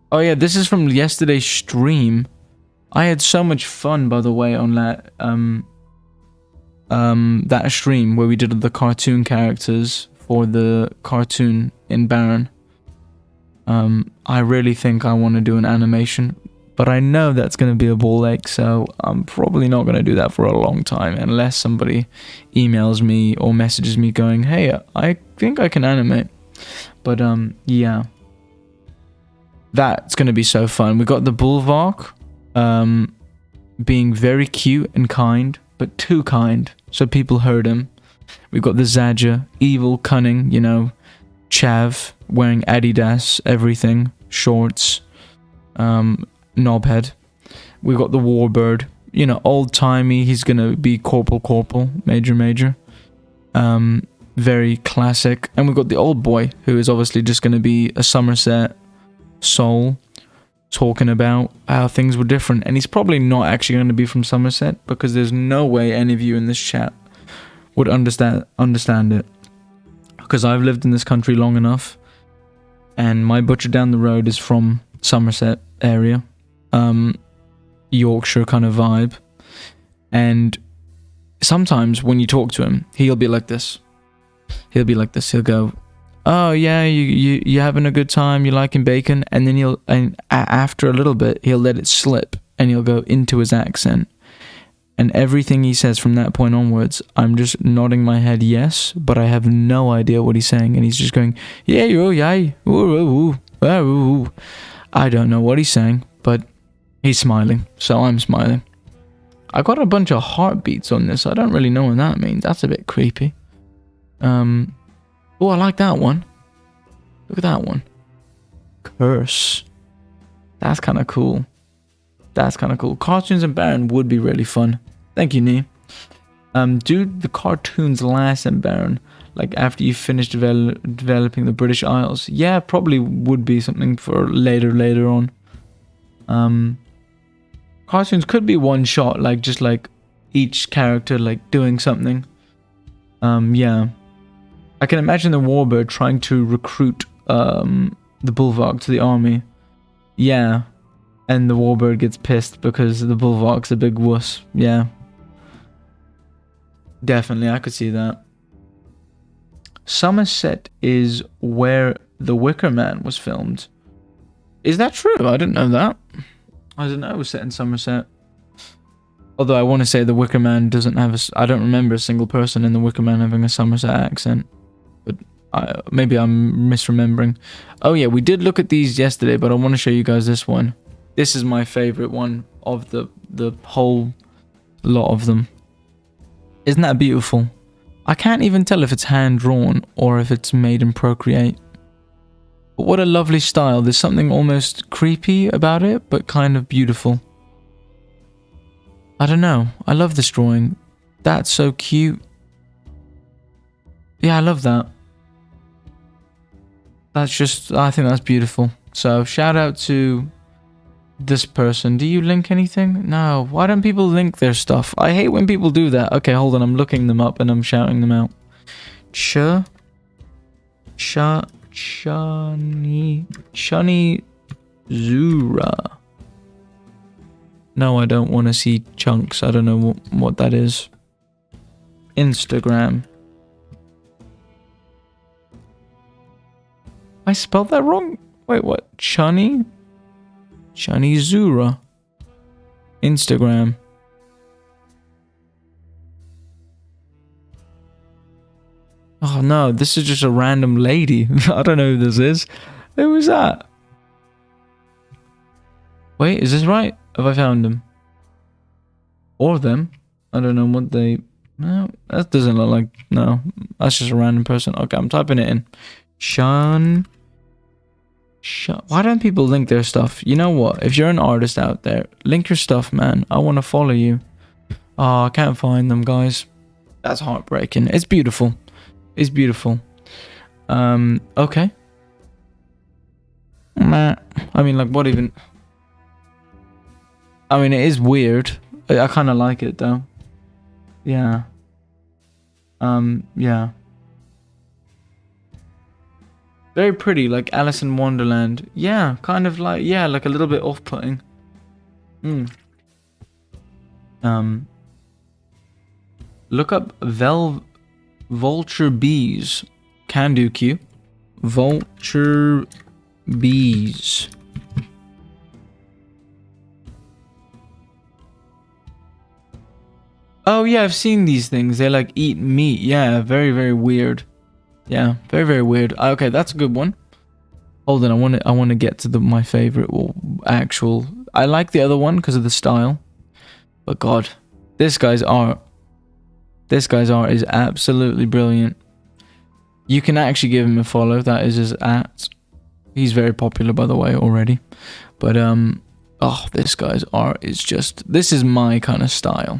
Oh yeah, this is from yesterday's stream. I had so much fun, by the way, on that stream where we did the cartoon characters for the cartoon in Barren. I really think I want to do an animation, but I know that's going to be a ball ache, so I'm probably not going to do that for a long time unless somebody emails me or messages me going, hey, I think I can animate. But yeah, that's going to be so fun. We got the Bulwark being very cute and kind, but too kind, so people heard him. We got the Zadja, evil, cunning, you know, Chav, wearing Adidas, everything, shorts, knobhead. We got the Warbird, you know, old-timey. He's gonna be Corporal, Major. Very classic. And we got the old boy, who is obviously just gonna be a Somerset soul, talking about how things were different. And he's probably not actually gonna be from Somerset, because there's no way any of you in this chat would understand it. Because I've lived in this country long enough, and my butcher down the road is from Somerset area. Yorkshire kind of vibe. And sometimes when you talk to him, he'll be like this. He'll go, oh yeah, you having a good time, you liking bacon? And then after a little bit, he'll let it slip and he'll go into his accent. And everything he says from that point onwards, I'm just nodding my head yes, but I have no idea what he's saying. And he's just going, yeah, oh, yeah, ooh. I don't know what he's saying, but he's smiling, so I'm smiling. I got a bunch of heartbeats on this. I don't really know what that means. That's a bit creepy. Oh, I like that one. Look at that one. Curse. That's kind of cool. Cartoons in Barren would be really fun. Thank you, Nee. Do the cartoons last in Barren? Like after you finish developing the British Isles? Yeah, probably would be something for later on. Cartoons could be one shot, like just like each character like doing something. Yeah. I can imagine the Warbird trying to recruit the Bulwark to the army. Yeah. And the Warbird gets pissed because the Bulwark's a big wuss. Yeah. Definitely, I could see that. Somerset is where The Wicker Man was filmed. Is that true? I didn't know that. I didn't know it was set in Somerset. Although I want to say The Wicker Man doesn't have a... I don't remember a single person in The Wicker Man having a Somerset accent. But maybe I'm misremembering. Oh yeah, we did look at these yesterday, but I want to show you guys this one. This is my favorite one of the whole lot of them. Isn't that beautiful? I can't even tell if it's hand-drawn or if it's made in Procreate. But what a lovely style. There's something almost creepy about it, but kind of beautiful. I don't know. I love this drawing. That's so cute. Yeah, I love that. That's just... I think that's beautiful. So, shout out to... this person. Do you link anything? No. Why don't people link their stuff? I hate when people do that. Okay, hold on. I'm looking them up and I'm shouting them out. Shani Zura. No, I don't want to see chunks. I don't know what that is. Instagram. I spelled that wrong. Wait, what? Chani Zura. Instagram. Oh no, this is just a random lady. I don't know who this is. Who was that? Wait, is this right? Have I found him? Or them? I don't know what they... No, that doesn't look like... No, that's just a random person. Okay, I'm typing it in. Why don't people link their stuff? You know what? If you're an artist out there, link your stuff, man. I want to follow you. Oh, I can't find them, guys. That's heartbreaking. It's beautiful. It's beautiful. Okay. Nah. I mean, like, what even... I mean, it is weird. I kind of like it, though. Yeah. Yeah. Very pretty, like Alice in Wonderland. Yeah, kind of like, yeah, like a little bit off-putting. Look up Vulture Bees. Can do Q. Vulture Bees. Oh yeah, I've seen these things. They like eat meat. Yeah, very, very weird. Yeah, very, very weird. Okay, that's a good one. Hold on, I want to get to my favorite actual. I like the other one because of the style. But God, this guy's art. This guy's art is absolutely brilliant. You can actually give him a follow. That is his @ He's very popular, by the way, already. But oh, this guy's art is just. This is my kind of style.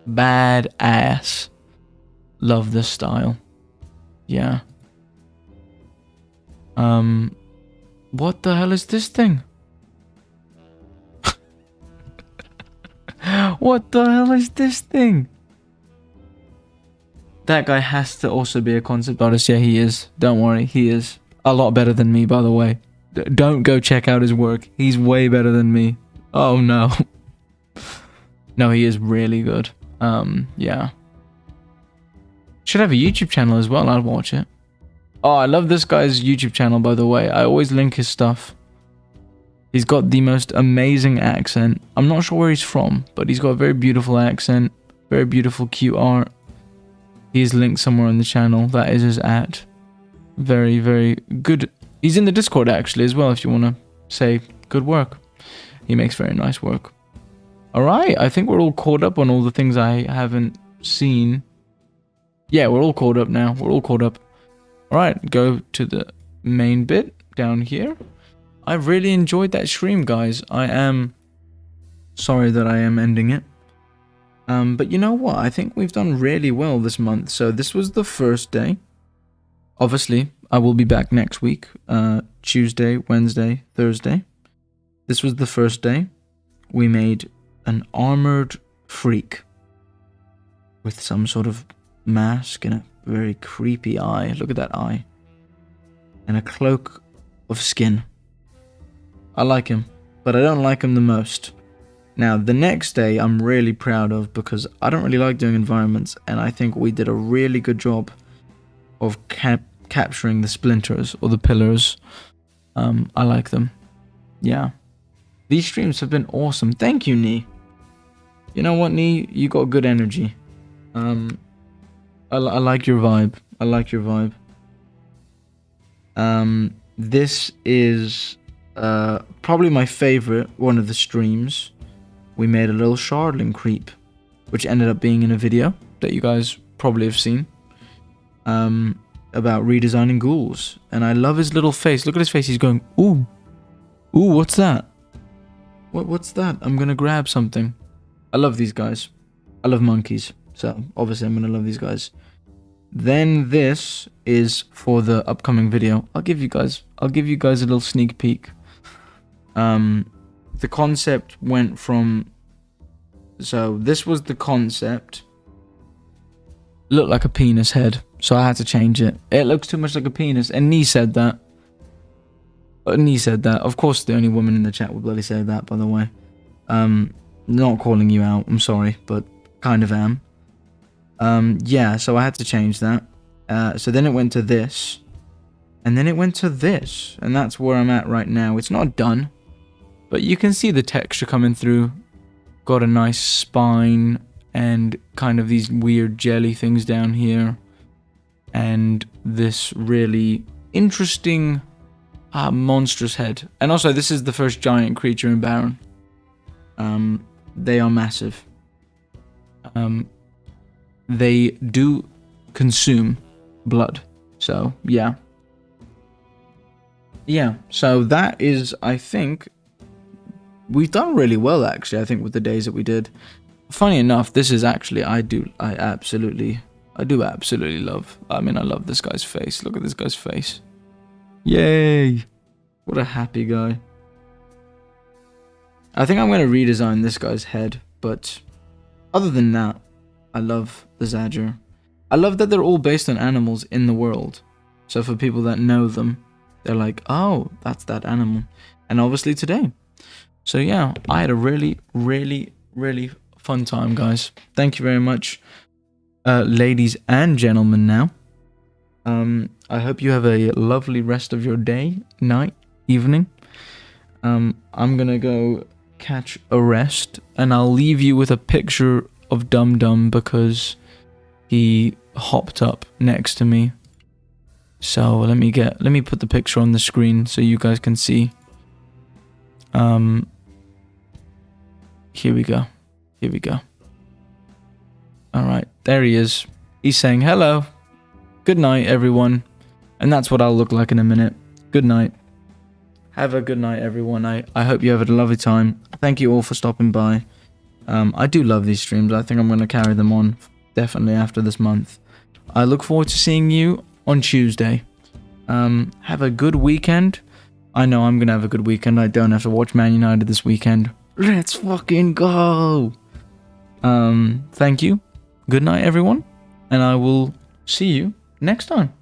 Badass. Love this style. Yeah. What the hell is this thing? What the hell is this thing? That guy has to also be a concept artist. Yeah, he is. Don't worry, he is. A lot better than me, by the way. Don't go check out his work. He's way better than me. Oh no. No, he is really good. Yeah. Should have a YouTube channel as well. I'd watch it. Oh, I love this guy's YouTube channel, by the way. I always link his stuff. He's got the most amazing accent. I'm not sure where he's from, but he's got a very beautiful accent. Very beautiful, cute art. He's linked somewhere on the channel. That is his @ Very, very good. He's in the Discord, actually, as well, if you want to say good work. He makes very nice work. Alright, I think we're all caught up on all the things I haven't seen. Yeah, we're all caught up now. We're all caught up. Alright, go to the main bit down here. I really enjoyed that stream, guys. I am sorry that I am ending it. But you know what? I think we've done really well this month. So this was the first day. Obviously, I will be back next week. Tuesday, Wednesday, Thursday. This was the first day. We made an armored freak with some sort of mask and a very creepy eye. Look at that eye. And a cloak of skin. I like him, but I don't like him the most. Now, the next day I'm really proud of because I don't really like doing environments, and I think we did a really good job of capturing the splinters or the pillars. I like them. Yeah. These streams have been awesome. Thank you, Nee. You know what, Nee? You got good energy. I like your vibe. I like your vibe. This is probably my favorite one of the streams. We made a little shardling creep, which ended up being in a video that you guys probably have seen. About redesigning ghouls. And I love his little face. Look at his face. He's going, ooh. Ooh, what's that? What's that? I'm gonna grab something. I love these guys. I love monkeys. So, obviously, I'm gonna love these guys. Then this is for the upcoming video. I'll give you guys a little sneak peek. The concept went from... So, this was the concept. Looked like a penis head. So, I had to change it. It looks too much like a penis. And Nee said that. Nee said that. Of course, the only woman in the chat would bloody say that, by the way. Not calling you out. I'm sorry, but kind of am. Yeah, so I had to change that. So then it went to this. And then it went to this. And that's where I'm at right now. It's not done. But you can see the texture coming through. Got a nice spine and kind of these weird jelly things down here. And this really interesting monstrous head. And also, this is the first giant creature in Barren. They are massive. They do consume blood. So, yeah. Yeah, so that is, I think, we've done really well, actually, I think, with the days that we did. Funny enough, this is actually, I do absolutely love. I mean, I love this guy's face. Look at this guy's face. Yay! What a happy guy. I think I'm going to redesign this guy's head, but other than that, I love the Zadger. I love that they're all based on animals in the world. So for people that know them, they're like, oh, that's that animal. And obviously today. So yeah, I had a really, really, really fun time, guys. Thank you very much, ladies and gentlemen now. I hope you have a lovely rest of your day, night, evening. I'm gonna go catch a rest, and I'll leave you with a picture of Dum Dum because he hopped up next to me. So let me put the picture on the screen so you guys can see. Here we go. Here we go. Alright, there he is. He's saying hello. Good night, everyone. And that's what I'll look like in a minute. Good night. Have a good night, everyone. I hope you have a lovely time. Thank you all for stopping by. I do love these streams. I think I'm going to carry them on definitely after this month. I look forward to seeing you on Tuesday. Have a good weekend. I know I'm going to have a good weekend. I don't have to watch Man United this weekend. Let's fucking go. Thank you. Good night, everyone. And I will see you next time.